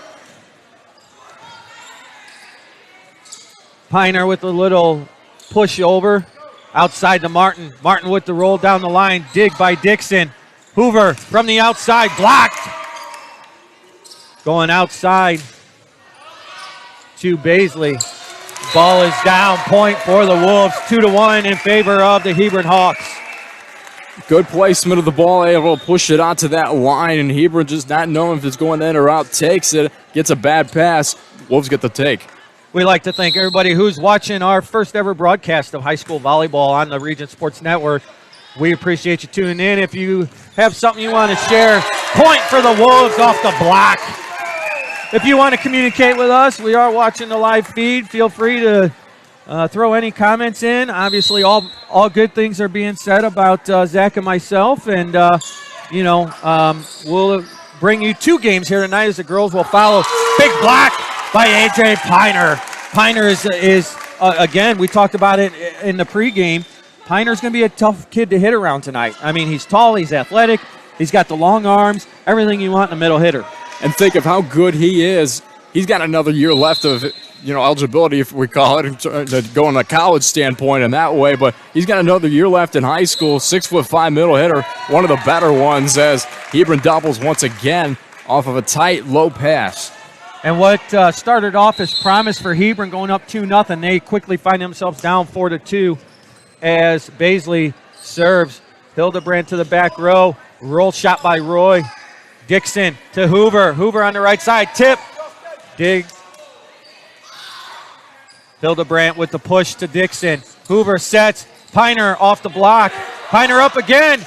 Piner with a little push over outside to Martin. Martin with the roll down the line. Dig by Dixon. Hoover from the outside. Blocked. Going outside to Baisley. Ball is down. Point for the Wolves. 2-1 in favor of the Hebron Hawks. Good placement of the ball, able to push it out to that line, and Hebron just not knowing if it's going in or out, takes it, gets a bad pass. Wolves get the take. We'd like to thank everybody who's watching our first ever broadcast of high school volleyball on the Region Sports Network. We appreciate you tuning in. If you have something you want to share, point for the Wolves off the block. If you want to communicate with us, we are watching the live feed. Feel free to throw any comments in. Obviously, all good things are being said about Zach and myself, and we'll bring you 2 games here tonight as the girls will follow. Big block by A.J. Piner. Piner is again, we talked about it in the pregame. Piner's going to be a tough kid to hit around tonight. I mean, he's tall, he's athletic, he's got the long arms, everything you want in a middle hitter. And think of how good he is. He's got another year left of eligibility, if we call it, to go on a college standpoint in that way. But he's got another year left in high school. 6'5" middle hitter, one of the better ones, as Hebron doubles once again off of a tight, low pass. And what started off as promise for Hebron going up 2-0, they quickly find themselves down 4-2 as Baisley serves. Hildebrandt to the back row. Roll shot by Roy. Dixon to Hoover. Hoover on the right side. Tip. Dig. Hildebrandt with the push to Dixon. Hoover sets. Piner off the block. Piner up again.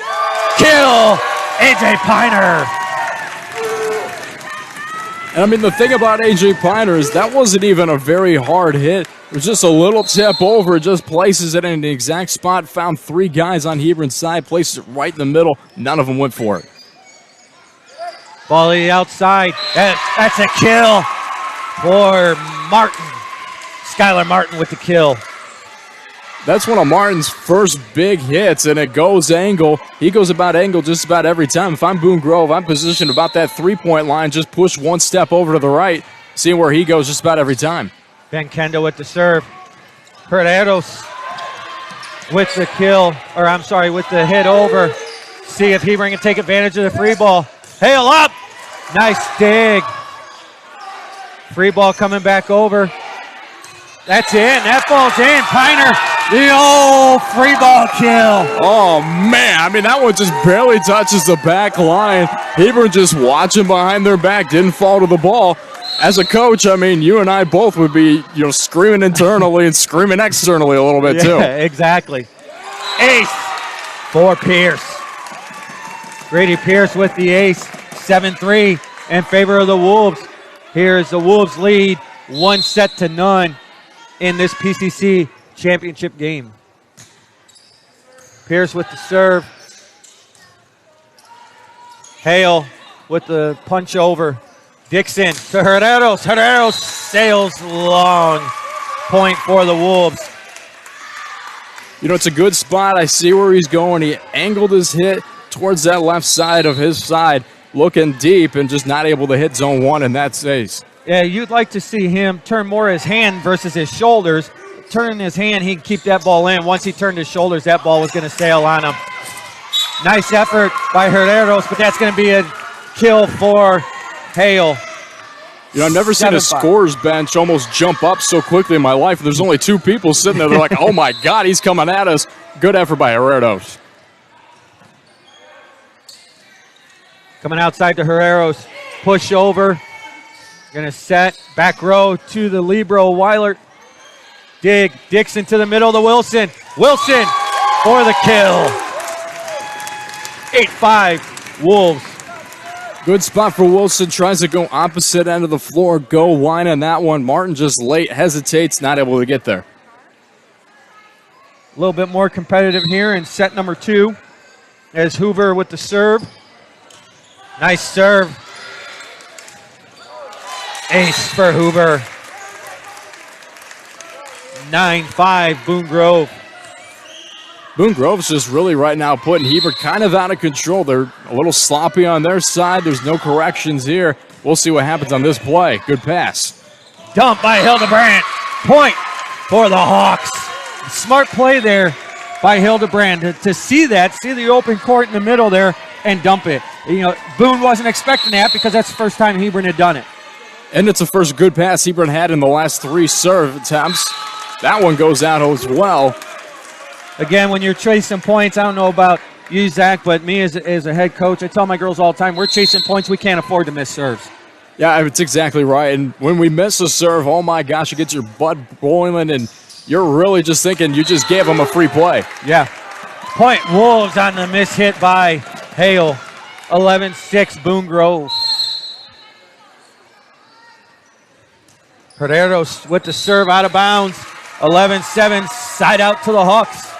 Kill. A.J. Piner. And I mean, the thing about A.J. Piner is that wasn't even a very hard hit. It was just a little tip over. It just places it in the exact spot. Found 3 guys on Hebron's side. Places it right in the middle. None of them went for it. Ball outside. That's a kill for Martin. Skylar Martin with the kill. That's one of Martin's first big hits, and it goes angle. He goes about angle just about every time. If I'm Boone Grove, I'm positioned about that 3-point line. Just push one step over to the right, seeing where he goes just about every time. Ben Kenda with the serve. Herreros with the kill, with the hit over. See if Hebron can take advantage of the free ball. Hale up. Nice dig. Free ball coming back over. That's in. That ball's in. Piner, the old free ball kill. Oh, man. I mean, that one just barely touches the back line. Hebron just watching behind their back, didn't fall to the ball. As a coach, I mean, you and I both would be, screaming internally and screaming externally a little bit, too. Yeah, exactly. Ace for Pierce. Grady Pierce with the ace. 7-3 in favor of the Wolves. Here's the Wolves lead, 1-0 in this PCC championship game. Pierce with the serve. Hale with the punch over. Dixon to Herreros. Herreros sails long. Point for the Wolves. You know, it's a good spot. I see where he's going. He angled his hit towards that left side of his side, looking deep and just not able to hit zone 1, and that stays. Yeah, you'd like to see him turn more his hand versus his shoulders. Turning his hand, he'd keep that ball in. Once he turned his shoulders, that ball was going to sail on him. Nice effort by Herreros, but that's going to be a kill for Hale. You know, I've never seen a scorer's bench almost jump up so quickly in my life. There's only 2 people sitting there. They're like, oh, my God, he's coming at us. Good effort by Herreros. Coming outside to Herreros. Push over. Going to set. Back row to the libero, Weiler. Dig. Dixon to the middle to Wilson. Wilson for the kill. 8-5 Wolves. Good spot for Wilson. Tries to go opposite end of the floor. Go wine on that one. Martin just late. Hesitates. Not able to get there. A little bit more competitive here in set number 2 as Hoover with the serve. Nice serve. Ace for Hoover. 9-5 Boone Grove. Boone Grove's just really right now putting Hebron kind of out of control. They're a little sloppy on their side. There's no corrections here. We'll see what happens on this play. Good pass. Dump by Hildebrandt. Point for the Hawks. Smart play there by Hildebrandt to see that, see the open court in the middle there and dump it. You know, Boone wasn't expecting that because that's the first time Hebron had done it. And it's the first good pass Hebron had in the last 3 serve attempts. That one goes out as well. Again, when you're chasing points, I don't know about you, Zach, but me as a head coach, I tell my girls all the time, we're chasing points, we can't afford to miss serves. Yeah, it's exactly right. And when we miss a serve, oh my gosh, it gets your blood boiling, and you're really just thinking you just gave them a free play. Yeah. Point Wolves on the miss hit by Hale. 11-6 Boone Grove. Herreros with the serve out of bounds. 11-7, side out to the Hawks.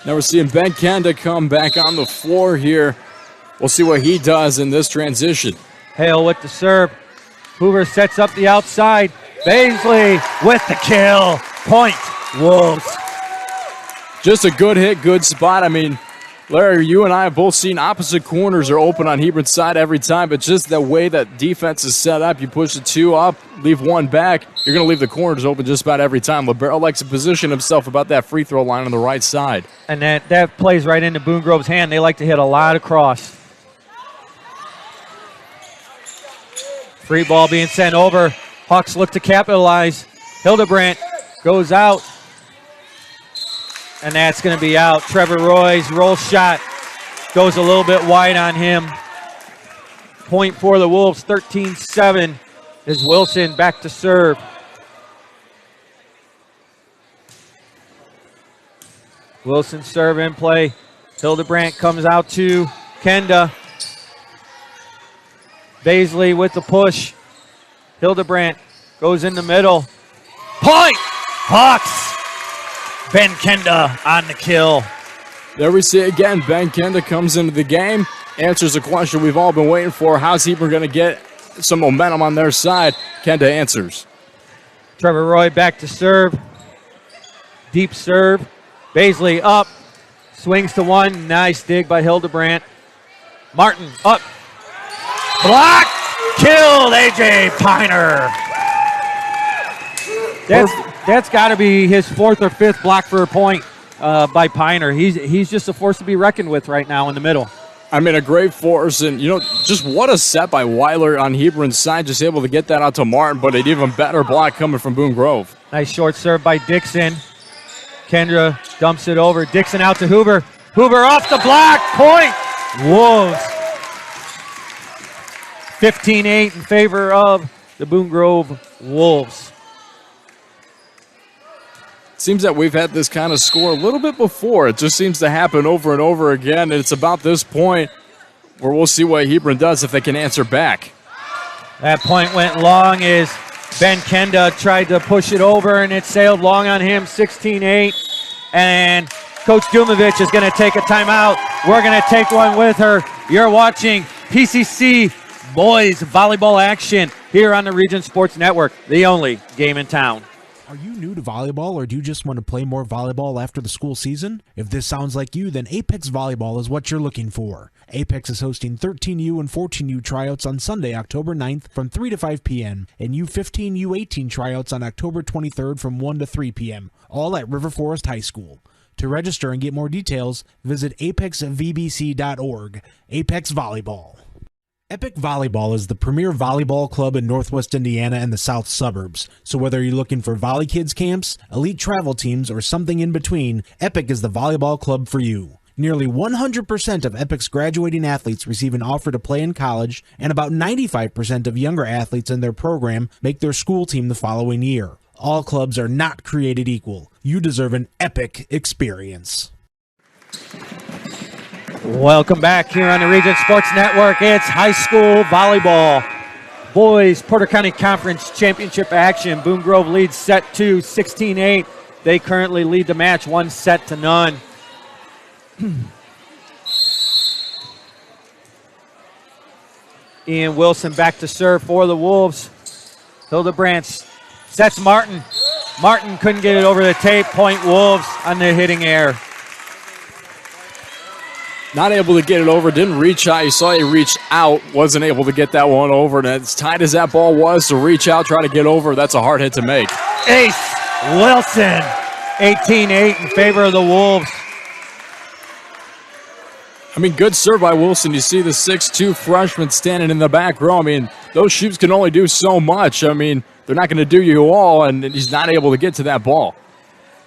Now we're seeing Ben Kenda come back on the floor here. We'll see what he does in this transition. Hale with the serve. Hoover sets up the outside. Baisley with the kill. Point Wolves. Just a good hit, good spot. I mean, Larry, you and I have both seen opposite corners are open on Hebron's side every time, but just the way that defense is set up, you push the 2 up, leave 1 back, you're going to leave the corners open just about every time. Libero likes to position himself about that free throw line on the right side. And that plays right into Boone Grove's hand. They like to hit a lot of cross. Free ball being sent over. Hawks look to capitalize. Hildebrandt goes out. And that's going to be out. Trevor Roy's roll shot goes a little bit wide on him. Point for the Wolves, 13-7 is Wilson back to serve. Wilson serve in play. Hildebrandt comes out to Kenda. Baisley with the push. Hildebrandt goes in the middle. Point! Hawks! Ben Kenda on the kill. There we see it again. Ben Kenda comes into the game, answers a question we've all been waiting for. How's Hebron going to get some momentum on their side? Kenda answers. Trevor Roy back to serve. Deep serve. Baisley up. Swings to 1. Nice dig by Hildebrandt. Martin up. Block. Killed A.J. Piner. That's got to be his 4th or 5th block for a point by Piner. He's just a force to be reckoned with right now in the middle. I mean, a great force, and, you know, just what a set by Weiler on Hebron's side, just able to get that out to Martin, but an even better block coming from Boone Grove. Nice short serve by Dixon. Kendra dumps it over. Dixon out to Hoover. Hoover off the block. Point. Wolves. 15-8 in favor of the Boone Grove Wolves. Seems that we've had this kind of score a little bit before. It just seems to happen over and over again. And it's about this point where we'll see what Hebron does if they can answer back. That point went long as Ben Kenda tried to push it over, and it sailed long on him, 16-8. And Coach Dumovich is going to take a timeout. We're going to take one with her. You're watching PCC boys volleyball action here on the Region Sports Network, the only game in town. Are you new to volleyball, or do you just want to play more volleyball after the school season? If this sounds like you, then Apex Volleyball is what you're looking for. Apex is hosting 13U and 14U tryouts on Sunday, October 9th from 3 to 5 p.m. and U15, U18 tryouts on October 23rd from 1 to 3 p.m., all at River Forest High School. To register and get more details, visit apexvbc.org. Apex Volleyball. Epic Volleyball is the premier volleyball club in Northwest Indiana and the South Suburbs. So whether you're looking for Volley Kids camps, elite travel teams, or something in between, Epic is the volleyball club for you. Nearly 100% of Epic's graduating athletes receive an offer to play in college, and about 95% of younger athletes in their program make their school team the following year. All clubs are not created equal. You deserve an epic experience. Welcome back here on the Region Sports Network. It's high school volleyball. Boys Porter County Conference Championship action. Boone Grove leads set 2, 16-8. They currently lead the match 1-0. Ian Wilson back to serve for the Wolves. Hildebrandt sets Martin. Martin couldn't get it over the tape. Point Wolves on the hitting error. Not able to get it over, didn't reach out. You saw he reached out, wasn't able to get that one over. And as tight as that ball was to reach out, try to get over, that's a hard hit to make. Ace Wilson, 18-8 in favor of the Wolves. I mean, good serve by Wilson. You see the 6'2 freshman standing in the back row. I mean, those shoots can only do so much. I mean, they're not going to do you all, and he's not able to get to that ball.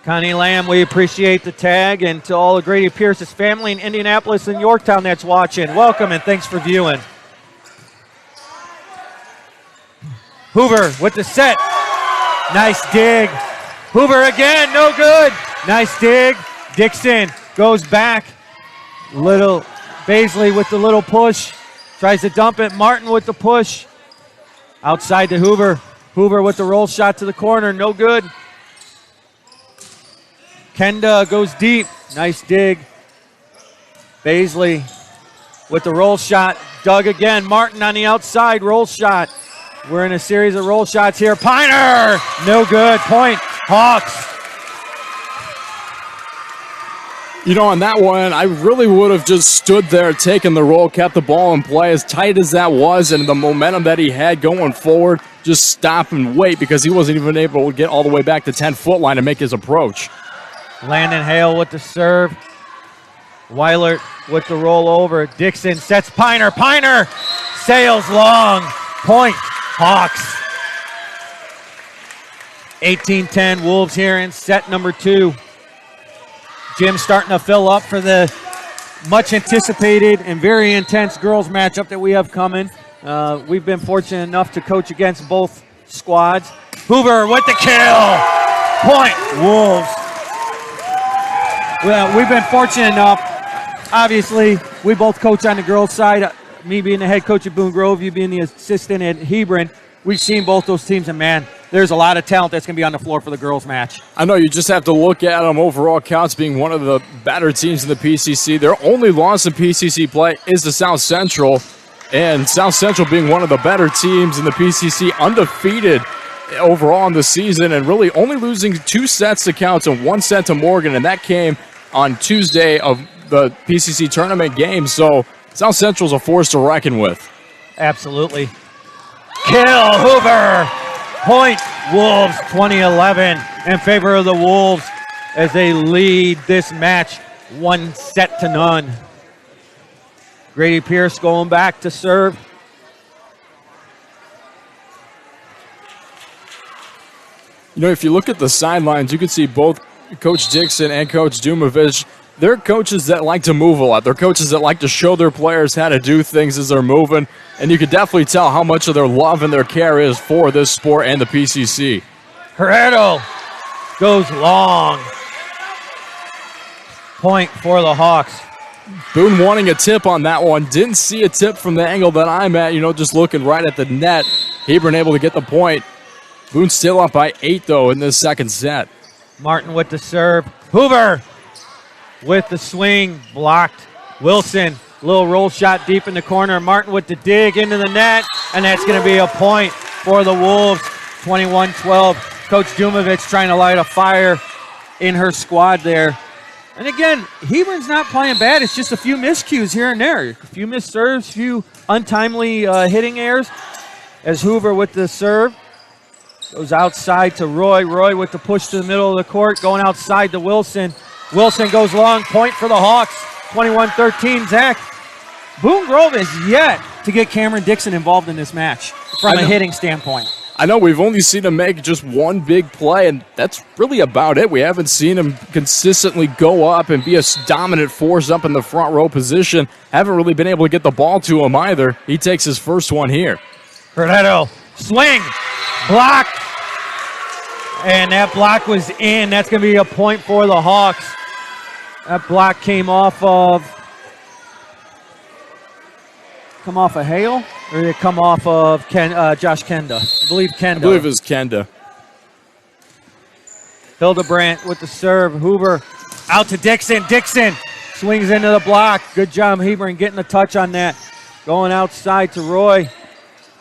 Connie Lamb, we appreciate the tag, and to all of Grady Pierce's family in Indianapolis and Yorktown that's watching, welcome and thanks for viewing. Hoover with the set. Nice dig. Hoover again, no good. Nice dig. Dixon goes back. Little Baisley with the little push. Tries to dump it. Martin with the push. Outside to Hoover. Hoover with the roll shot to the corner, no good. Kenda goes deep. Nice dig. Baisley with the roll shot. Dug again. Martin on the outside. Roll shot. We're in a series of roll shots here. Piner! No good. Point. Hawks. You know, on that one, I really would have just stood there, taken the roll, kept the ball in play. As tight as that was and the momentum that he had going forward, just stop and wait because he wasn't even able to get all the way back to 10-foot line to make his approach. Landon Hale with the serve. Weilert with the roll over. Dixon sets Piner. Piner sails long. Point. Hawks. 18-10 Wolves here in set number 2. Jim starting to fill up for the much anticipated and very intense girls matchup that we have coming. We've been fortunate enough to coach against both squads. Hoover with the kill. Point Wolves. Well, we've been fortunate enough. Obviously, we both coach on the girls' side. Me being the head coach at Boone Grove, you being the assistant at Hebron. We've seen both those teams, and man, there's a lot of talent that's going to be on the floor for the girls' match. I know you just have to look at them overall counts being one of the better teams in the PCC. Their only loss in PCC play is to South Central, and South Central being one of the better teams in the PCC, undefeated overall in the season, and really only losing 2 sets to Counts and 1 set to Morgan, and that came on Tuesday of the PCC tournament game. So South Central's a force to reckon with. Absolutely. Kill Hoover. Point Wolves 2011 in favor of the Wolves as they lead this match 1-0. Grady Pierce going back to serve. You know, if you look at the sidelines, you can see both Coach Dixon and Coach Dumovich. They're coaches that like to move a lot. They're coaches that like to show their players how to do things as they're moving. And you can definitely tell how much of their love and their care is for this sport and the PCC. Herrero goes long. Point for the Hawks. Boone wanting a tip on that one. Didn't see a tip from the angle that I'm at. You know, just looking right at the net. Hebron able to get the point. Boone still up by 8, though, in this second set. Martin with the serve. Hoover with the swing, blocked. Wilson, little roll shot deep in the corner. Martin with the dig into the net, and that's going to be a point for the Wolves, 21-12. Coach Dumovich trying to light a fire in her squad there. And again, Hebron's not playing bad. It's just a few miscues here and there. A few missed serves, a few untimely hitting errors. As Hoover with the serve. Goes outside to Roy. Roy with the push to the middle of the court. Going outside to Wilson. Wilson goes long. Point for the Hawks. 21-13. Zach, Boone Grove is yet to get Cameron Dixon involved in this match from a hitting standpoint. I know we've only seen him make just one big play, and that's really about it. We haven't seen him consistently go up and be a dominant force up in the front row position. Haven't really been able to get the ball to him either. He takes his first one here. Cornetto, swing, block, and that block was in. That's going to be a point for the Hawks. That block came off of Hale, or did it come off of Josh Kenda? I believe Kenda. I believe it was Kenda. Hildebrandt with the serve. Hoover out to Dixon. Dixon swings into the block. Good job, Hebron, getting a touch on that. Going outside to Roy.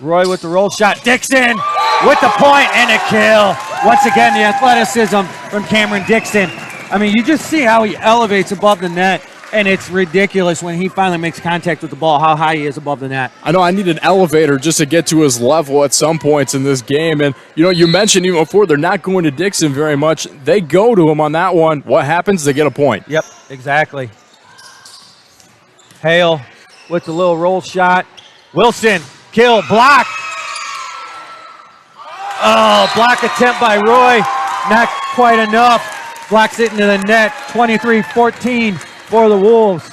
Roy with the roll shot. Dixon with the point and a kill. Once again, the athleticism from Cameron Dixon. I mean, you just see how he elevates above the net, and it's ridiculous when he finally makes contact with the ball, how high he is above the net. I know I need an elevator just to get to his level at some points in this game. And, you mentioned even before, they're not going to Dixon very much. They go to him on that one. What happens? They get a point. Yep, exactly. Hale with the little roll shot. Wilson, kill, block. Oh, block attempt by Roy. Not quite enough. Blocks it into the net. 23-14 for the Wolves.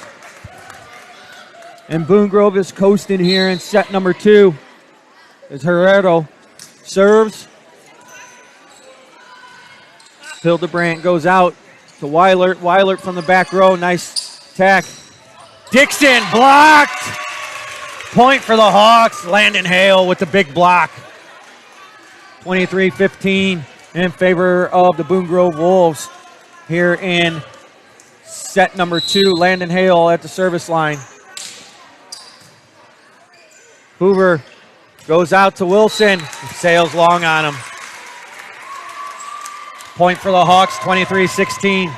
And Boone Grove is coasting here in set number 2. As Herrero serves. Hildebrandt goes out to Weilert. Weilert from the back row. Nice tack. Dixon blocked. Point for the Hawks. Landon Hale with the big block. 23-15 in favor of the Boone Grove Wolves here in set number 2. Landon Hale at the service line. Hoover goes out to Wilson. Sails long on him. Point for the Hawks, 23-16.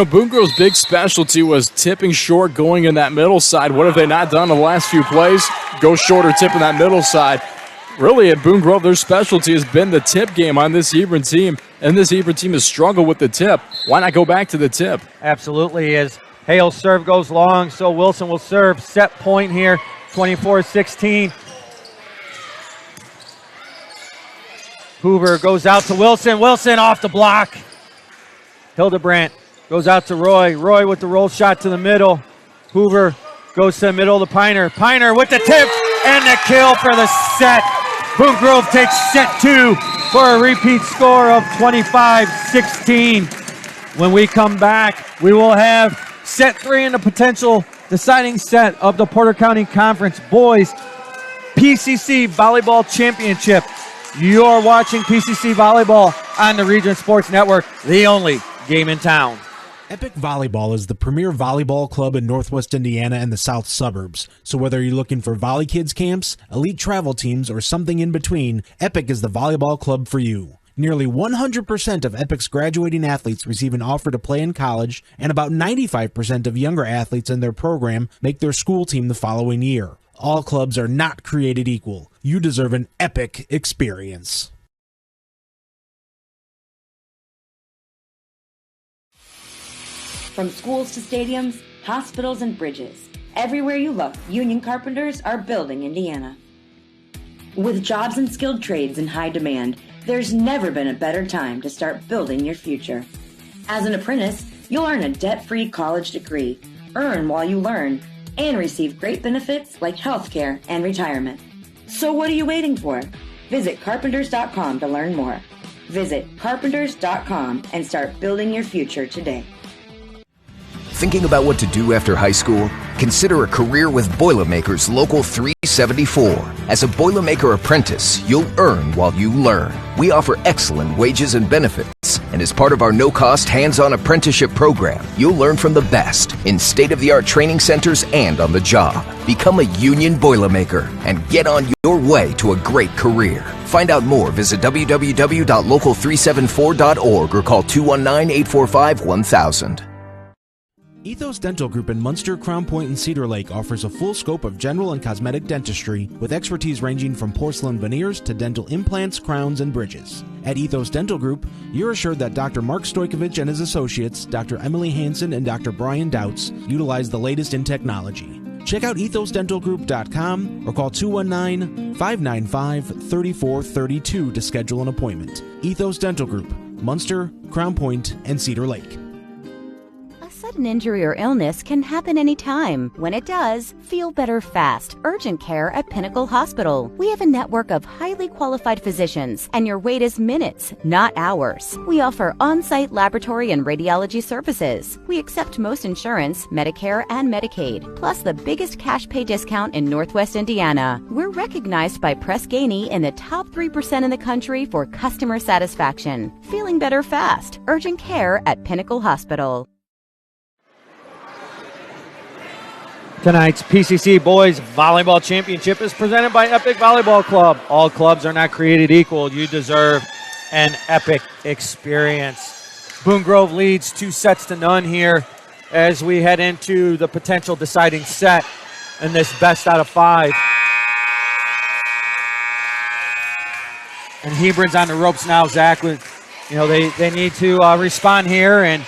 Boone Grove's big specialty was tipping short, going in that middle side. What have they not done in the last few plays? Go short or tip in that middle side. Really, at Boone Grove, their specialty has been the tip game on this Hebron team, and this Hebron team has struggled with the tip. Why not go back to the tip? Absolutely. As Hale's serve goes long, so Wilson will serve. Set point here, 24-16. Hoover goes out to Wilson. Wilson off the block. Hildebrandt goes out to Roy. Roy with the roll shot to the middle. Hoover goes to the middle to Piner. Piner with the tip and the kill for the set. Boone Grove takes set 2 for a repeat score of 25-16. When we come back, we will have set 3 in the potential deciding set of the Porter County Conference Boys PCC Volleyball Championship. You're watching PCC Volleyball on the Region Sports Network, the only game in town. Epic Volleyball is the premier volleyball club in Northwest Indiana and the South Suburbs. So whether you're looking for Volley Kids camps, elite travel teams, or something in between, Epic is the volleyball club for you. Nearly 100% of Epic's graduating athletes receive an offer to play in college, and about 95% of younger athletes in their program make their school team the following year. All clubs are not created equal. You deserve an epic experience. From schools to stadiums, hospitals and bridges, everywhere you look, union carpenters are building Indiana. With jobs and skilled trades in high demand, there's never been a better time to start building your future. As an apprentice, you'll earn a debt-free college degree, earn while you learn, and receive great benefits like healthcare and retirement. So what are you waiting for? Visit carpenters.com to learn more. Visit carpenters.com and start building your future today. Thinking about what to do after high school? Consider a career with Boilermakers Local 374. As a Boilermaker apprentice, you'll earn while you learn. We offer excellent wages and benefits, and as part of our no-cost hands-on apprenticeship program, you'll learn from the best in state-of-the-art training centers and on the job. Become a union Boilermaker and get on your way to a great career. Find out more, visit www.local374.org or call 219-845-1000. Ethos Dental Group in Munster, Crown Point, and Cedar Lake offers a full scope of general and cosmetic dentistry with expertise ranging from porcelain veneers to dental implants, crowns, and bridges. At Ethos Dental Group, you're assured that Dr. Mark Stojkovic and his associates, Dr. Emily Hansen and Dr. Brian Douts, utilize the latest in technology. Check out ethosdentalgroup.com or call 219-595-3432 to schedule an appointment. Ethos Dental Group, Munster, Crown Point, and Cedar Lake. Sudden injury or illness can happen anytime. When it does, feel better fast. Urgent care at Pinnacle Hospital. We have a network of highly qualified physicians, and your wait is minutes, not hours. We offer on-site laboratory and radiology services. We accept most insurance, Medicare, and Medicaid, plus the biggest cash pay discount in Northwest Indiana. We're recognized by Press Ganey in the top 3% in the country for customer satisfaction. Feeling better fast. Urgent care at Pinnacle Hospital. Tonight's PCC Boys Volleyball Championship is presented by Epic Volleyball Club. All clubs are not created equal. You deserve an epic experience. Boone Grove leads 2-0 here as we head into the potential deciding set in this best out of 5. And Hebron's on the ropes now, Zach. They need to respond here and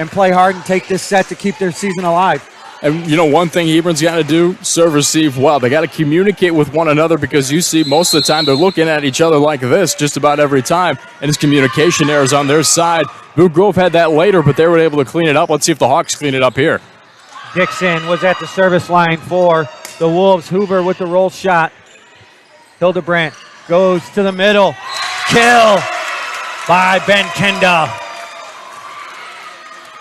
play hard and take this set to keep their season alive. And, one thing Hebron's got to do, serve, receive well. They got to communicate with one another because you see most of the time they're looking at each other like this just about every time, and it's communication errors on their side. Boone Grove had that later, but they were able to clean it up. Let's see if the Hawks clean it up here. Dixon was at the service line for the Wolves. Hoover with the roll shot. Hildebrandt goes to the middle. Kill by Ben Kenda.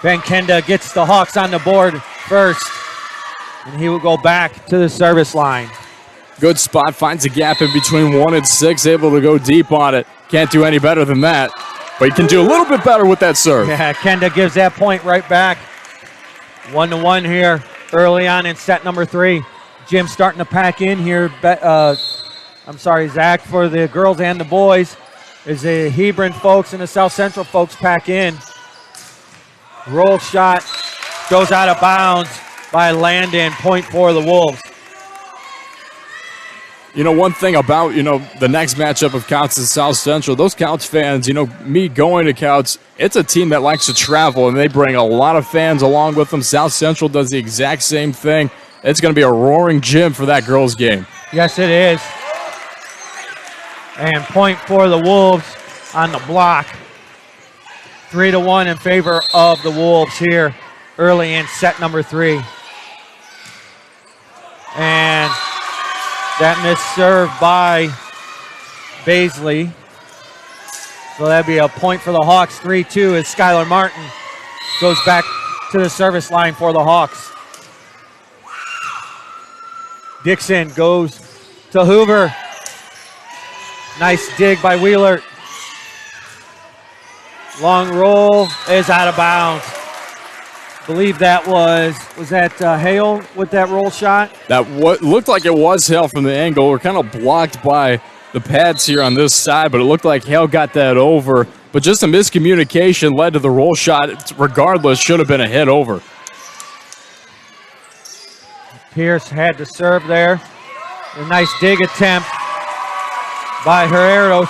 Ben Kenda gets the Hawks on the board first, and he will go back to the service line. Good spot, finds a gap in between 1 and 6, able to go deep on it. Can't do any better than that, but he can do a little bit better with that serve. Yeah, Kenda gives that point right back. 1-1 here early on in set number 3. Jim starting to pack in here. Zach, for the girls and the boys, as the Hebron folks and the South Central folks pack in. Roll shot goes out of bounds by Landon. Point for the Wolves. One thing about, the next matchup of Couts and South Central, those Couts fans, me going to Couts, it's a team that likes to travel, and they bring a lot of fans along with them. South Central does the exact same thing. It's going to be a roaring gym for that girls' game. Yes, it is. And point for the Wolves on the block. 3-1 in favor of the Wolves here early in set number 3. And that missed serve by Baisley. So that'd be a point for the Hawks. 3-2 as Skylar Martin goes back to the service line for the Hawks. Dixon goes to Hoover. Nice dig by Wheeler. Long roll is out of bounds. Believe that was that Hale with that roll shot? That looked like it was Hale from the angle. We're kind of blocked by the pads here on this side, but it looked like Hale got that over. But just a miscommunication led to the roll shot. Regardless, should have been a hit over. Pierce had to serve there. A nice dig attempt by Herreros,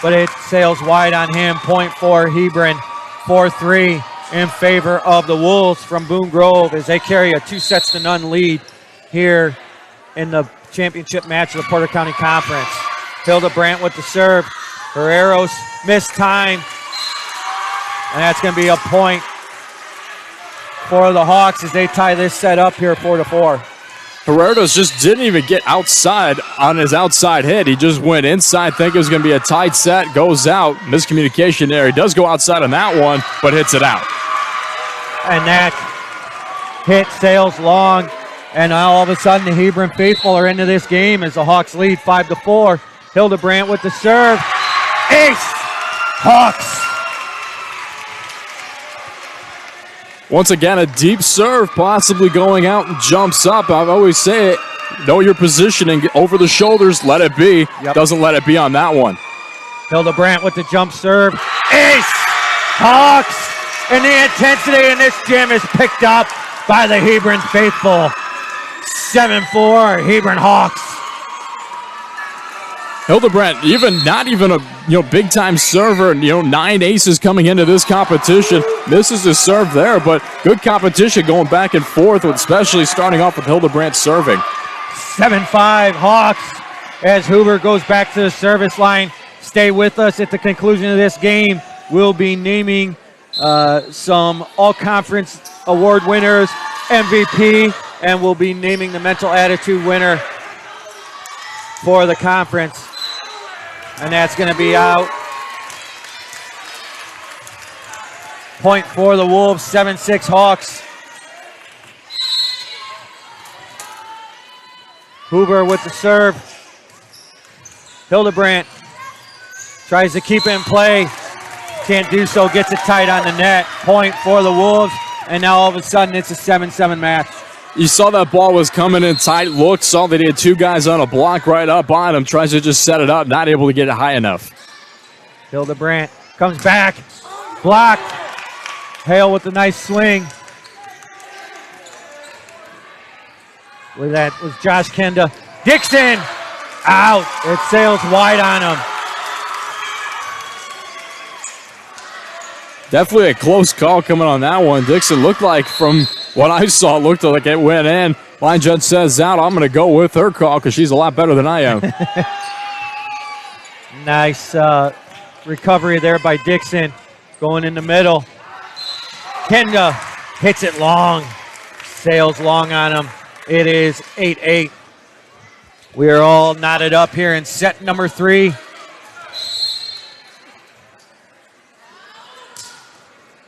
but it sails wide on him. Point for Hebron. 4-3 in favor of the Wolves from Boone Grove as they carry a 2-0 lead here in the championship match of the Porter County Conference. Hildebrandt with the serve. Herreros missed time, and that's going to be a point for the Hawks as they tie this set up here 4-4. Herreros just didn't even get outside on his outside hit. He just went inside, think it was going to be a tight set, goes out. Miscommunication there. He does go outside on that one, but hits it out. And that hit sails long, and now all of a sudden the Hebron faithful are into this game as the Hawks lead 5-4. Hildebrandt with the serve. Ace! Hawks! Once again, a deep serve, possibly going out and jumps up. I always say it, know your positioning, over the shoulders, let it be. Yep. Doesn't let it be on that one. Hildebrandt with the jump serve. Ace! Hawks! And the intensity in this gym is picked up by the Hebron faithful. 7-4, Hebron Hawks. Hildebrandt, not even a big time server, 9 aces coming into this competition. Misses his serve there, but good competition going back and forth, especially starting off with Hildebrandt serving. 7-5 Hawks as Hoover goes back to the service line. Stay with us at the conclusion of this game. We'll be naming some all-conference award winners, MVP, and we'll be naming the mental attitude winner for the conference. And that's going to be out. Point for the Wolves, 7-6 Hawks. Hoover with the serve. Hildebrandt tries to keep it in play. Can't do so, gets it tight on the net. Point for the Wolves, and now all of a sudden it's a 7-7 match. You saw that ball was coming in tight, looked, saw that he had 2 guys on a block right up on him, tries to just set it up, not able to get it high enough. Hildebrandt comes back, blocked. Hale with a nice swing. With that was Josh Kenda. Dixon, out. It sails wide on him. Definitely a close call coming on that one. Dixon looked like, from what I saw, looked like it went in. Line judge says out. I'm going to go with her call because she's a lot better than I am. Nice recovery there by Dixon. Going in the middle. Kenda hits it long. Sails long on him. It is 8-8. We are all knotted up here in set number 3.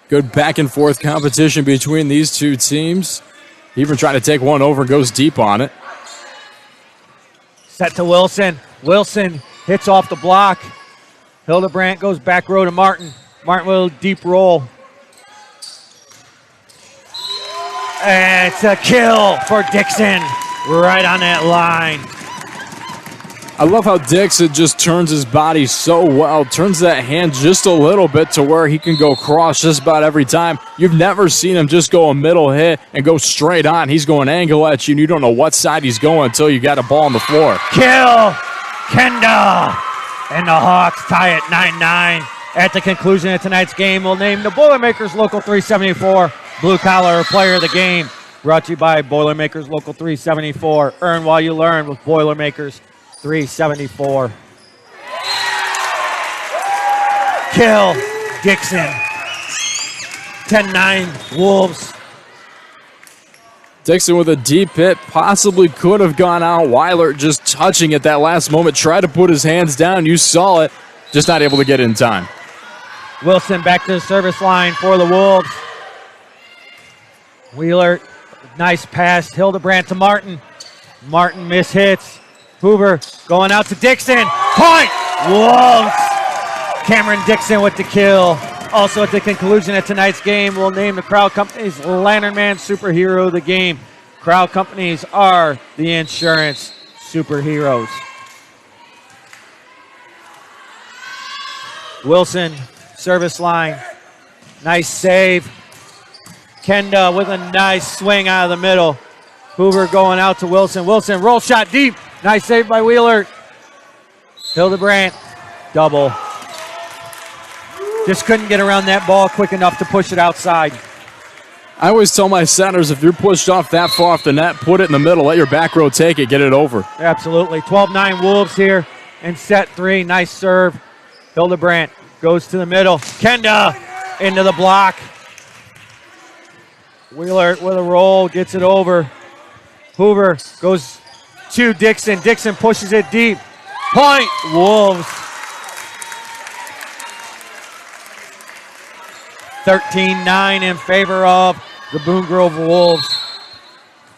Good back and forth competition between these two teams. Hebron trying to take one over and goes deep on it. Set to Wilson. Wilson hits off the block. Hildebrandt goes back row to Martin. Martin with a deep roll. And it's a kill for Dixon. Right on that line. I love how Dixon just turns his body so well, turns that hand just a little bit to where he can go cross just about every time. You've never seen him just go a middle hit and go straight on. He's going angle at you, and you don't know what side he's going until you got a ball on the floor. Kill! Kenda! And the Hawks tie it 9-9. At the conclusion of tonight's game, we'll name the Boilermakers Local 374 Blue Collar Player of the Game. Brought to you by Boilermakers Local 374. Earn while you learn with Boilermakers 374. Kill Dixon. 10-9 Wolves. Dixon with a deep hit, possibly could have gone out. Weiler just touching at that last moment, tried to put his hands down. You saw it, just not able to get it in time. Wilson back to the service line for the Wolves. Wheeler, nice pass. Hildebrandt to Martin. Martin mishits. Hoover going out to Dixon. Point! Wolves! Cameron Dixon with the kill. Also at the conclusion of tonight's game, we'll name the Crowd Companies Lantern Man Superhero of the game. Crowd Companies are the insurance superheroes. Wilson, service line. Nice save. Kenda with a nice swing out of the middle. Hoover going out to Wilson. Wilson, roll shot deep. Nice save by Wheeler. Hildebrandt, double. Just couldn't get around that ball quick enough to push it outside. I always tell my centers, if you're pushed off that far off the net, put it in the middle. Let your back row take it. Get it over. Absolutely. 12-9 Wolves here in set 3. Nice serve. Hildebrandt goes to the middle. Kenda into the block. Wheeler with a roll, gets it over. Hoover goes to Dixon. Dixon pushes it deep. Point, Wolves. 13-9 in favor of the Boone Grove Wolves.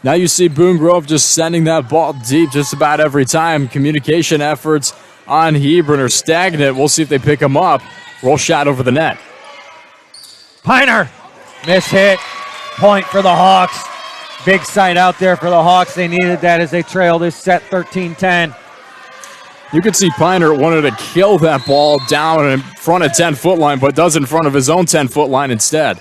Now you see Boone Grove just sending that ball deep just about every time. Communication efforts on Hebron are stagnant. We'll see if they pick him up. Roll shot over the net. Piner, miss hit. Point for the Hawks. Big sight out there for the Hawks. They needed that as they trail this set 13-10. You can see Piner wanted to kill that ball down in front of 10-foot line, but does in front of his own 10-foot line instead.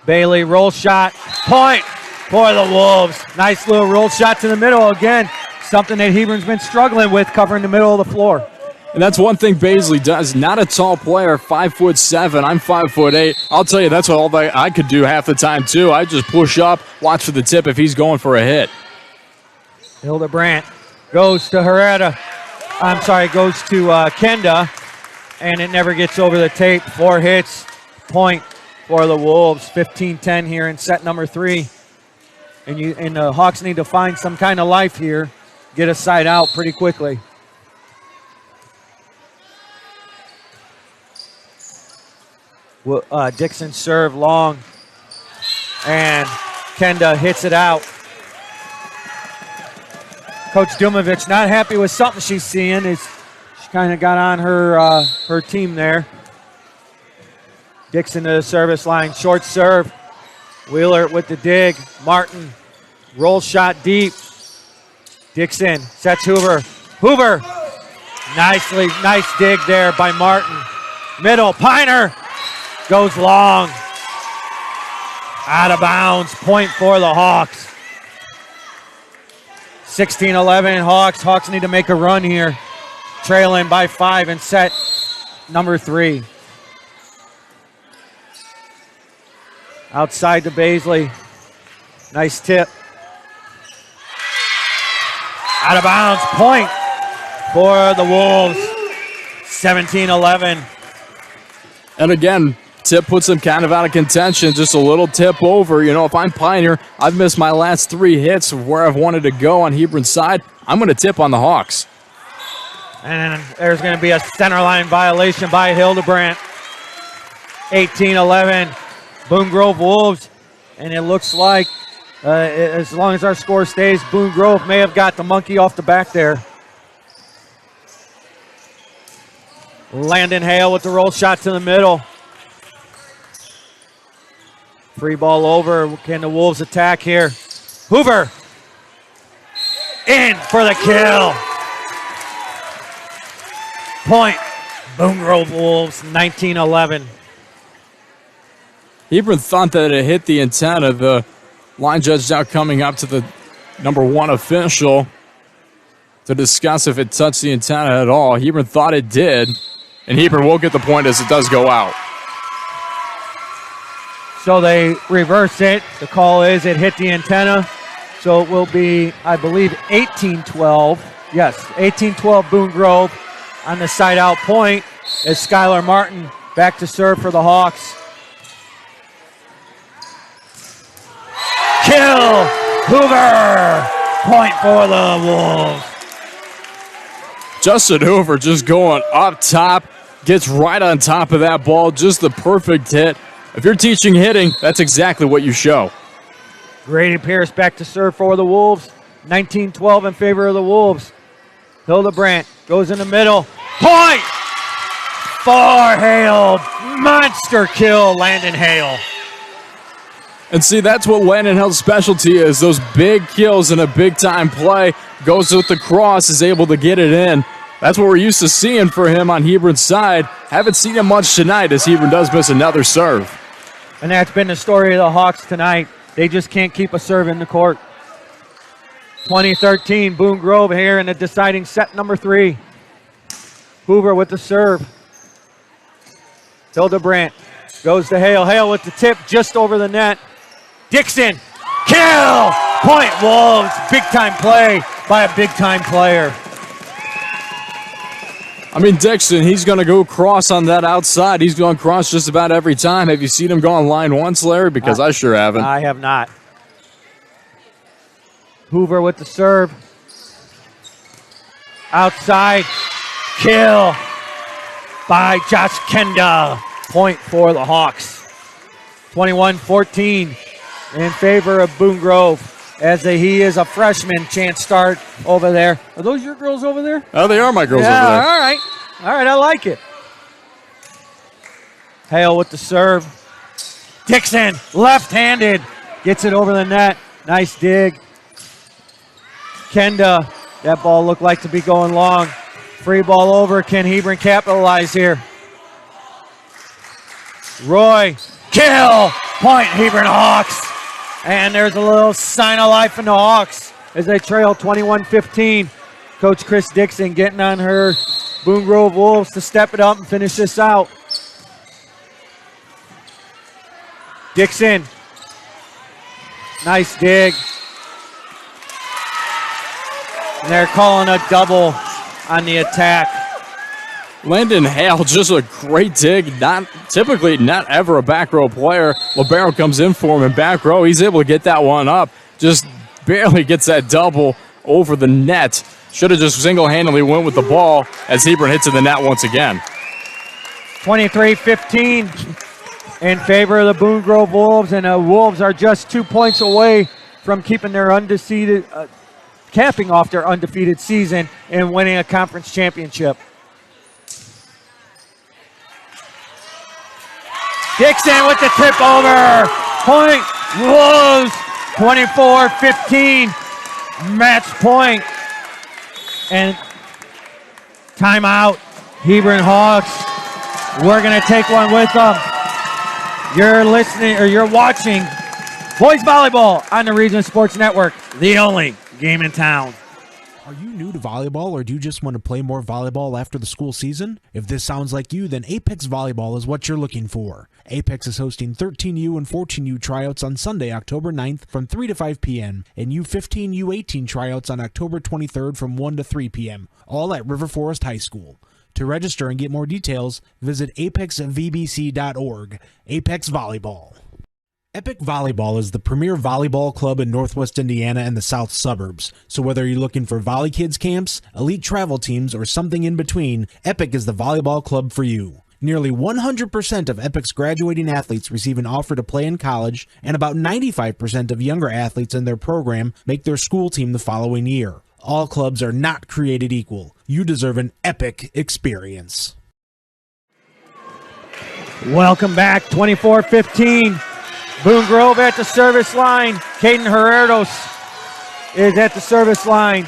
Bailey, roll shot, point for the Wolves. Nice little roll shot to the middle again. Something that Hebron's been struggling with, covering the middle of the floor. And that's one thing Baisley does. Not a tall player, 5'7". I'm 5'8". I'll tell you, that's all I could do half the time too. I just push up, watch for the tip if he's going for a hit. Hildebrandt goes to Herrera. Goes to Kenda, and it never gets over the tape. 4 hits, point for the Wolves. 15-10 here in set number 3. And the Hawks need to find some kind of life here. Get a side out pretty quickly. Dixon serve long, and Kenda hits it out. Coach Dumovich not happy with something she's seeing. She kind of got on her team there. Dixon to the service line, short serve. Wheeler with the dig. Martin, roll shot deep. Dixon sets Hoover. Hoover, nice dig there by Martin. Middle, Piner goes long. Out of bounds, point for the Hawks. 16-11 Hawks. Hawks need to make a run here. Trailing by 5 in set number 3. Outside to Baisley. Nice tip. Out of bounds, point for the Wolves. 17-11. And again, tip puts him kind of out of contention. Just a little tip over. You know, if I'm Pioneer, I've missed my last 3 hits of where I've wanted to go on Hebron's side. I'm going to tip on the Hawks. And there's going to be a center line violation by Hildebrandt. 18-11, Boone Grove Wolves. And it looks like, as long as our score stays, Boone Grove may have got the monkey off the back there. Landon Hale with the roll shot to the middle. Free ball over. Can the Wolves attack here? Hoover in for the kill. Point, Boone Grove Wolves, 19-11. Hebron thought that it hit the antenna. The line judge now coming up to the number 1 official to discuss if it touched the antenna at all. Hebron thought it did, and Hebron will get the point as it does go out. So they reverse it. The call is it hit the antenna. So it will be, I believe, 18-12. Yes, 18-12 Boone Grove on the side out point as Skylar Martin back to serve for the Hawks. Kill! Hoover! Point for the Wolves. Justin Hoover just going up top, gets right on top of that ball. Just the perfect hit. If you're teaching hitting, that's exactly what you show. Grady Pierce back to serve for the Wolves. 19-12 in favor of the Wolves. Hildebrandt goes in the middle. Point for Hale. Monster kill, Landon Hale. And see, that's what Landon Hale's specialty is. Those big kills in a big-time play. Goes with the cross, is able to get it in. That's what we're used to seeing for him on Hebron's side. Haven't seen him much tonight as Hebron does miss another serve. And that's been the story of the Hawks tonight. They just can't keep a serve in the court. 2013, Boone Grove here in the deciding set number 3. Hoover with the serve. Hildebrandt goes to Hale. Hale with the tip just over the net. Dixon, kill! Point Wolves, big-time play by a big-time player. I mean, Dixon, he's going to go cross on that outside. He's going cross just about every time. Have you seen him go on line once, Larry? Because I sure haven't. I have not. Hoover with the serve. Outside. Kill by Josh Kenda. Point for the Hawks. 21-14. in favor of Boone Grove. As he is a freshman, chance start over there. Are those your girls over there? Oh, they are my girls over there. All right. All right, I like it. Hale with the serve. Dixon, left-handed, gets it over the net. Nice dig. Kenda, that ball looked like to be going long. Free ball over. Can Hebron capitalize here? Roy, kill, point Hebron Hawks. And there's a little sign of life in the Hawks as they trail 21-15. Coach Chris Dixon getting on her Boone Grove Wolves to step it up and finish this out. Dixon, nice dig. And they're calling a double on the attack. Landon Hale, just a great dig. Not ever a back row player. Libero comes in for him in back row. He's able to get that one up. Just barely gets that double over the net. Should have just single-handedly went with the ball as Hebron hits in the net once again. 23-15 in favor of the Boone Grove Wolves, and the Wolves are just 2 points away from keeping their capping off their undefeated season and winning a conference championship. Dixon with the tip over. Point Wolves, 24-15. Match point. And timeout. Hebron Hawks. We're going to take one with them. You're listening, or you're watching Boys Volleyball on the Region Sports Network, the only game in town. Are you new to volleyball, or do you just want to play more volleyball after the school season? If this sounds like you, then Apex Volleyball is what you're looking for. Apex is hosting 13U and 14U tryouts on Sunday, October 9th from 3 to 5 p.m. and U15, U18 tryouts on October 23rd from 1 to 3 p.m., all at River Forest High School. To register and get more details, visit apexvbc.org. Apex Volleyball. Epic Volleyball is the premier volleyball club in Northwest Indiana and the South Suburbs. So whether you're looking for Volley Kids camps, elite travel teams, or something in between, Epic is the volleyball club for you. Nearly 100% of Epic's graduating athletes receive an offer to play in college, and about 95% of younger athletes in their program make their school team the following year. All clubs are not created equal. You deserve an epic experience. Welcome back, 24-15. Boone Grove at the service line. Caden Herreros is at the service line.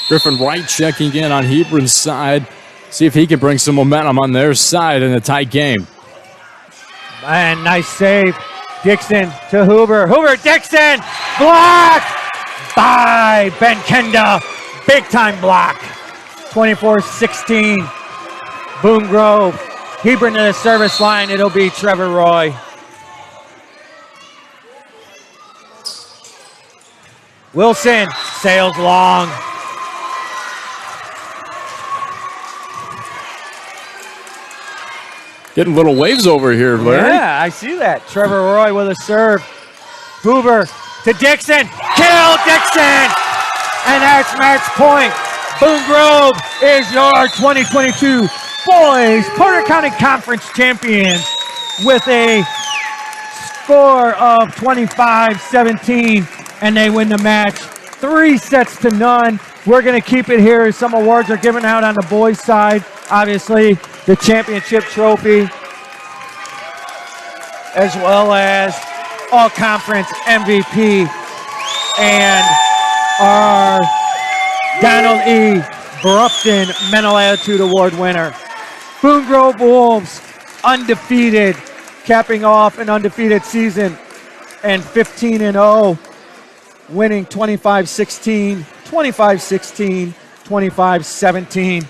Griffin Wright checking in on Hebron's side. See if he can bring some momentum on their side in a tight game. And nice save. Dixon to Hoover. Hoover, Dixon! Blocked by Ben Kenda. Big time block. 24-16. Boone Grove. Hebron to the service line. It'll be Trevor Roy. Wilson sails long. Getting little waves over here, Larry. Yeah, I see that. Trevor Roy with a serve. Hoover to Dixon. Kill Dixon! And that's match point. Boone Grove is your 2022 Boys Porter County Conference champions with a score of 25-17, and they win the match 3-0. We're going to keep it here. Some awards are given out on the boys' side. Obviously, the championship trophy, as well as all-conference MVP, and our Donald E. Brupton Mental Attitude Award winner. Boone Grove Wolves, undefeated, capping off an undefeated season, and 15-0, winning 25-16, 25-16, 25-17.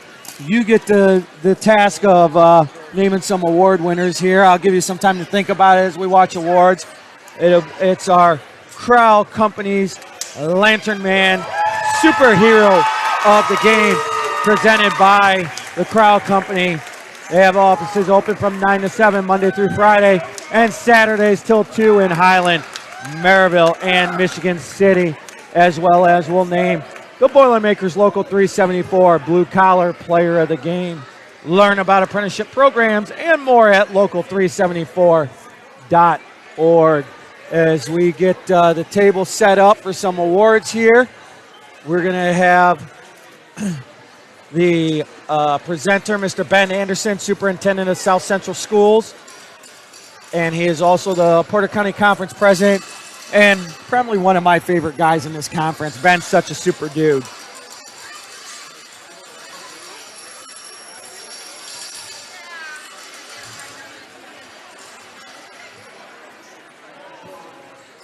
You get the task of naming some award winners here. I'll give you some time to think about it as we watch awards. It's our Crowell Company's Lantern Man Superhero of the Game, presented by the Crowell Company. They have offices open from 9 to 7 Monday through Friday, and Saturdays till 2 in Highland, Maryville, and Michigan City, as well as we'll name the Boilermakers Local 374 Blue Collar Player of the Game. Learn about apprenticeship programs and more at local374.org. As we get the table set up for some awards here, we're going to have the presenter, Mr. Ben Anderson, Superintendent of South Central Schools. And he is also the Porter County Conference President and probably one of my favorite guys in this conference. Ben's such a super dude.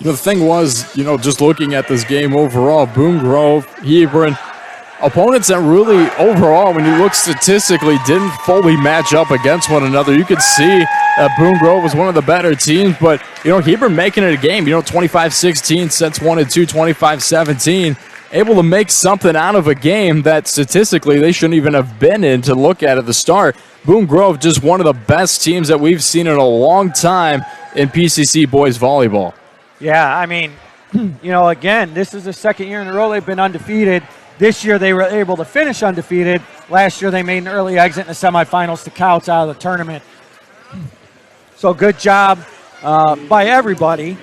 The thing was, just looking at this game overall, Boone Grove, Hebron, opponents that really, overall, when you look statistically, didn't fully match up against one another. You could see that Boone Grove was one of the better teams, but, Hebron making it a game, 25-16, sets 1 and 2, 25-17, able to make something out of a game that statistically they shouldn't even have been in to look at the start. Boone Grove, just one of the best teams that we've seen in a long time in PCC boys volleyball. Yeah, I mean, again, this is the second year in a row they've been undefeated. This year they were able to finish undefeated. Last year they made an early exit in the semifinals to Couts out of the tournament. So good job by everybody.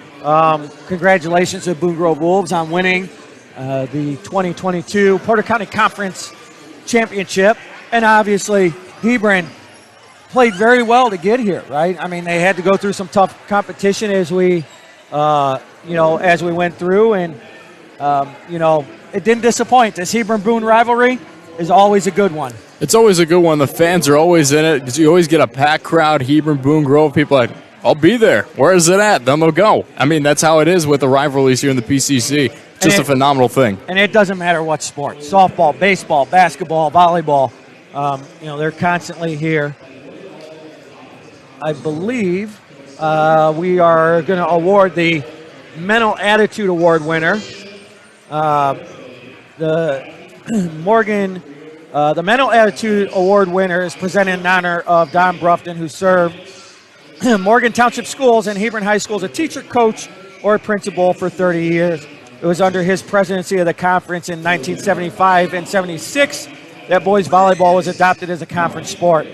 Congratulations to Boone Grove Wolves on winning the 2022 Porter County Conference Championship. And obviously, Hebron played very well to get here, right? I mean, they had to go through some tough competition as we went through, and it didn't disappoint. This Hebron-Boone rivalry is always a good one. It's always a good one. The fans are always in it because you always get a packed crowd. Hebron-Boone Grove, people are like, I'll be there. Where is it at? Then they'll go. I mean, that's how it is with the rivalries here in the PCC. Just a phenomenal thing. And it doesn't matter what sport. Softball, baseball, basketball, volleyball. They're constantly here. I believe we are going to award the Mental Attitude Award winner. The Mental Attitude Award winner is presented in honor of Don Brufton, who served Morgan Township Schools and Hebron High School as a teacher, coach, or principal for 30 years. It was under his presidency of the conference in 1975 and 76 that boys volleyball was adopted as a conference sport.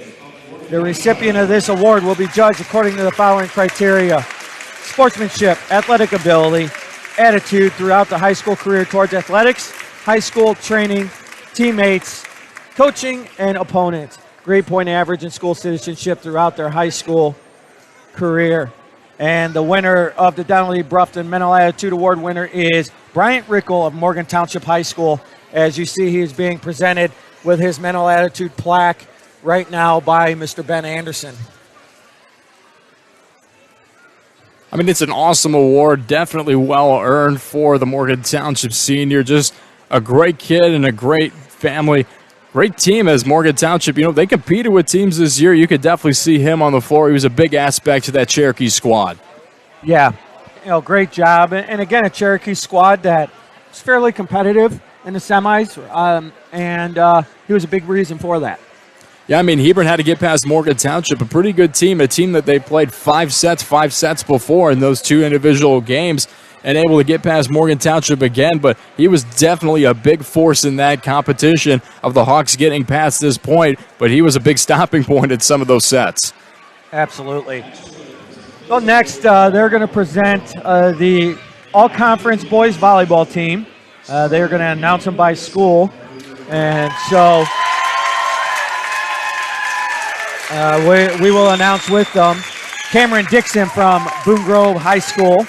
The recipient of this award will be judged according to the following criteria: sportsmanship, athletic ability, attitude throughout the high school career towards athletics, high school training, teammates, coaching, and opponents. Grade point average and school citizenship throughout their high school career. And the winner of the Donald E. Brufton Mental Attitude Award winner is Bryant Rickle of Morgan Township High School. As you see, he is being presented with his Mental Attitude plaque right now by Mr. Ben Anderson. I mean, it's an awesome award, definitely well earned for the Morgan Township senior. Just a great kid and a great family. Great team as Morgan Township. They competed with teams this year. You could definitely see him on the floor. He was a big aspect to that Cherokee squad. Yeah, great job. And again, a Cherokee squad that was fairly competitive in the semis, and he was a big reason for that. Yeah, I mean, Hebron had to get past Morgan Township, a pretty good team, a team that they played five sets before in those two individual games, and able to get past Morgan Township again, but he was definitely a big force in that competition of the Hawks getting past this point, but he was a big stopping point at some of those sets. Absolutely. So next, they're going to present the all-conference boys volleyball team. They're going to announce them by school, and so we will announce with them Cameron Dixon from Boone Grove High School.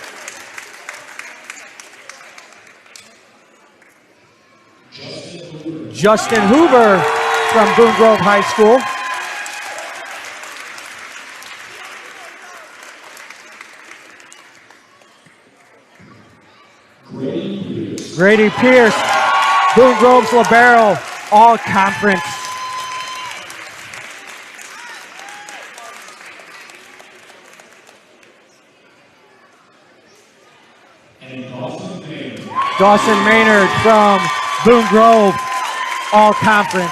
Justin Hoover from Boone Grove High School. Grady Pierce, Boone Grove's libero, all conference. Dawson Maynard from Boone Grove, all conference.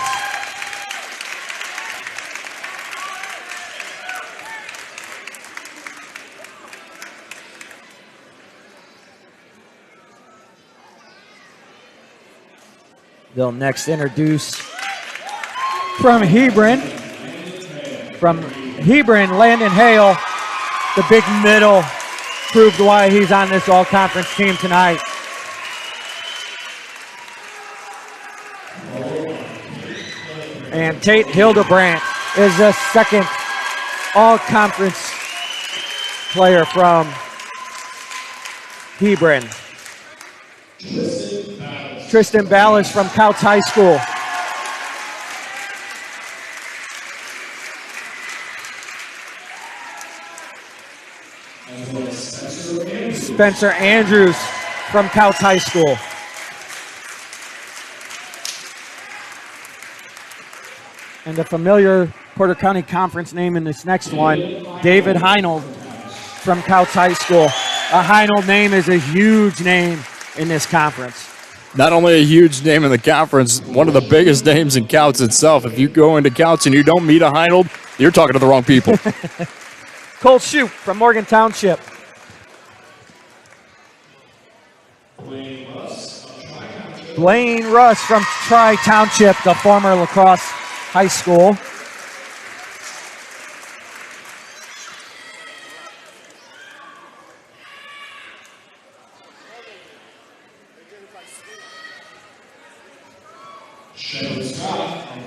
They'll next introduce from Hebron, From Hebron, Landon Hale, the big middle, proved why he's on this all-conference team tonight. And Tate Hildebrandt is the second all-conference player from Hebron. Tristan Ballas from Couts High School. Spencer Andrews from Couts High School. And the familiar Porter County Conference name in this next one, David Heinold from Couts High School. A Heinold name is a huge name in this conference. Not only a huge name in the conference, one of the biggest names in Couts itself. If you go into Couts and you don't meet a Heinold, you're talking to the wrong people. Cole Shoup from Morgan Township. Blaine Russ from Tri Township, the former lacrosse high school.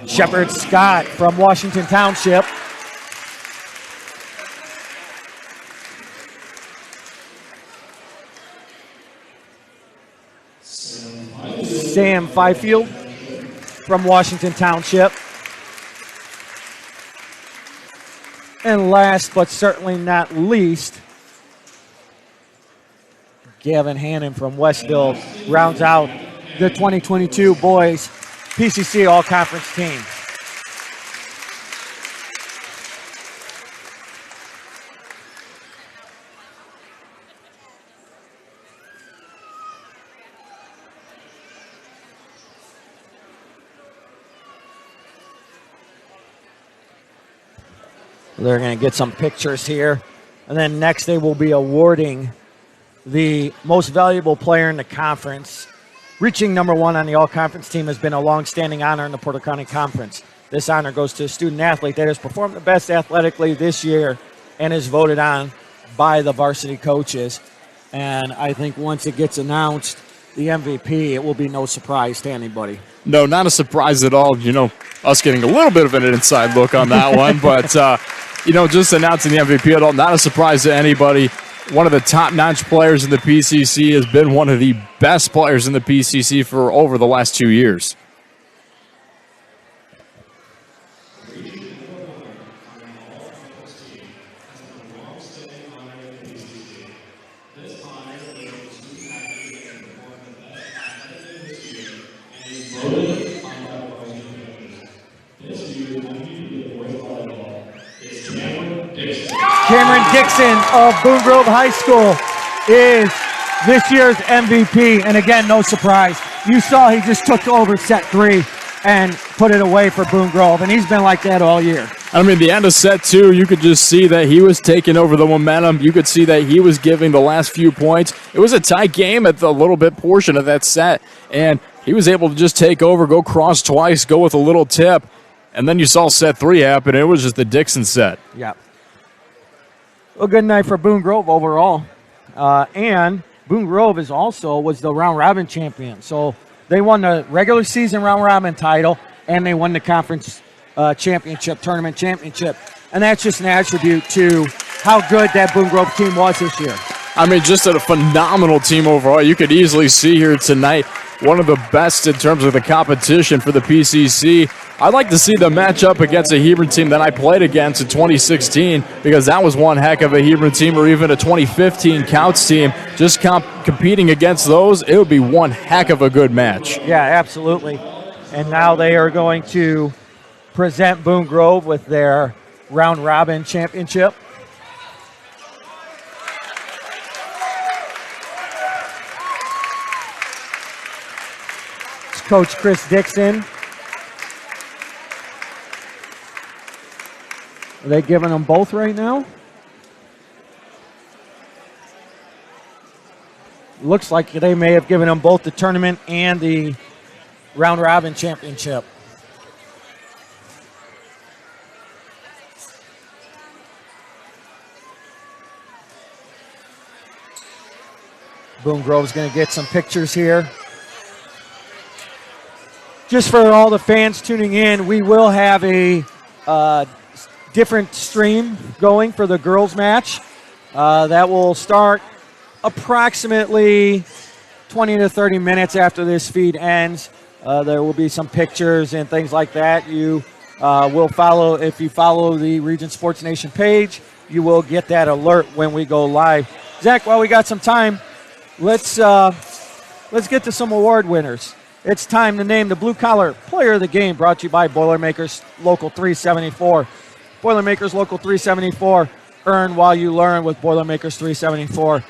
Shepard Scott from Washington Township. Sam Fifield from Washington Township. And last but certainly not least, Gavin Hannon from Westville rounds out the 2022 boys PCC All-Conference team. They're going to get some pictures here. And then next they will be awarding the most valuable player in the conference. Reaching number one on the all-conference team has been a long-standing honor in the Porter County Conference. This honor goes to a student athlete that has performed the best athletically this year and is voted on by the varsity coaches. And I think once it gets announced, the MVP, it will be no surprise to anybody. No, not a surprise at all. You know, us getting a little bit of an inside look on that one. But, you know, just announcing the MVP at all, not a surprise to anybody. One of the top-notch players in the PCC, has been one of the best players in the PCC for over the last 2 years. Cameron Dixon of Boone Grove High School is this year's MVP, and again, no surprise. You saw he just took over set 3 and put it away for Boone Grove, and he's been like that all year. I mean, the end of set 2, you could just see that he was taking over the momentum. You could see that he was giving the last few points. It was a tight game at the little bit portion of that set, and he was able to just take over, go cross twice, go with a little tip, and then you saw set 3 happen. It was just the Dixon set. Yeah. A good night for Boone Grove overall. And Boone Grove was the round-robin champion. So they won the regular season round-robin title, and they won the conference championship, tournament championship. And that's just an attribute to how good that Boone Grove team was this year. I mean, just a phenomenal team overall. You could easily see here tonight one of the best in terms of the competition for the PCC. I'd like to see them match up against a Hebron team that I played against in 2016, because that was one heck of a Hebron team, or even a 2015 Couts team. Just competing against those, it would be one heck of a good match. Yeah, absolutely. And now they are going to present Boone Grove with their round-robin championship. It's Coach Chris Dixon. Are they giving them both right now? Looks like they may have given them both the tournament and the round-robin championship. Boone Grove's going to get some pictures here. Just for all the fans tuning in, we will have a different stream going for the girls match. That will start approximately 20 to 30 minutes after this feed ends. There will be some pictures and things like that. You will follow, if you follow the Region Sports Nation page, you will get that alert when we go live. Zach, while we got some time, let's get to some award winners. It's time to name the Blue Collar Player of the Game, brought to you by Boilermakers Local 374. Boilermakers Local 374, earn while you learn with Boilermakers 374.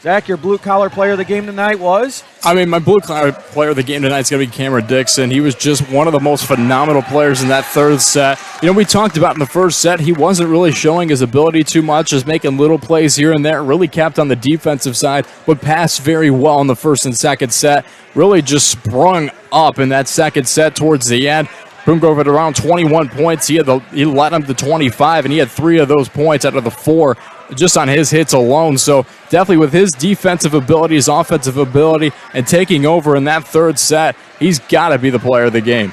Zach, your Blue Collar Player of the Game tonight was? I mean, my Blue Collar Player of the Game tonight is going to be Cameron Dixon. He was just one of the most phenomenal players in that third set. You know, we talked about in the first set, he wasn't really showing his ability too much, just making little plays here and there, really kept on the defensive side, but passed very well in the first and second set. Really just sprung up in that second set towards the end. Boone Grove at around 21 points. He led him to 25, and he had 3 of those points out of the 4 just on his hits alone. So definitely with his defensive ability, his offensive ability, and taking over in that third set, he's got to be the player of the game.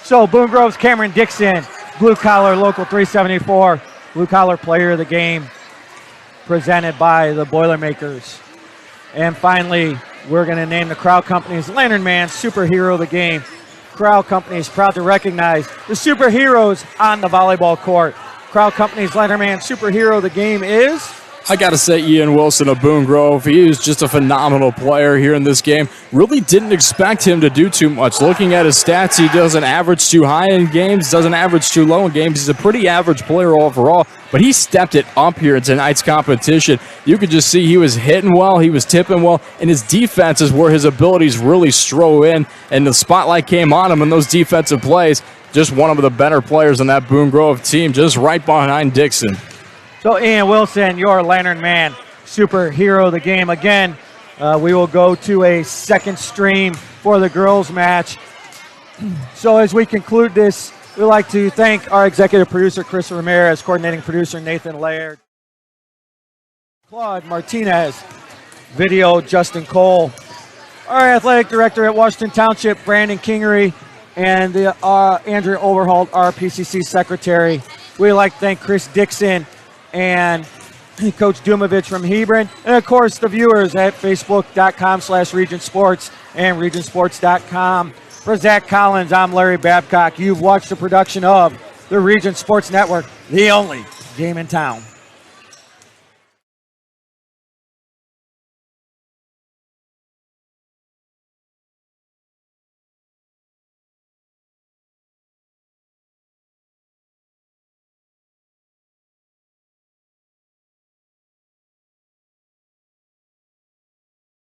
So Boone Grove's Cameron Dixon, Blue Collar Local 374, Blue Collar Player of the Game, presented by the Boilermakers. And finally, we're going to name the Crowd Company's Lantern Man Superhero of the Game. Crowd Company is proud to recognize the superheroes on the volleyball court. Crowd Company's Lantern Man Superhero of the Game is? I got to say Ian Wilson of Boone Grove. He is just a phenomenal player here in this game. Really didn't expect him to do too much. Looking at his stats, he doesn't average too high in games, doesn't average too low in games. He's a pretty average player overall, but he stepped it up here in tonight's competition. You could just see he was hitting well, he was tipping well, and his defense is where his abilities really strove in, and the spotlight came on him in those defensive plays. Just one of the better players on that Boone Grove team, just right behind Dixon. So Ian Wilson, your Lantern Man Superhero of the Game. Again, we will go to a second stream for the girls match. So as we conclude this, we'd like to thank our executive producer, Chris Ramirez, coordinating producer, Nathan Laird, Claude Martinez, video, Justin Cole, our athletic director at Washington Township, Brandon Kingery, and Andrea Overholt, our PCC secretary. We'd like to thank Chris Dixon and Coach Dumovich from Hebron, and of course the viewers at facebook.com/Region Sports and regionsports.com. For Zach Collins, I'm Larry Babcock. You've watched the production of the Region Sports Network, the only game in town.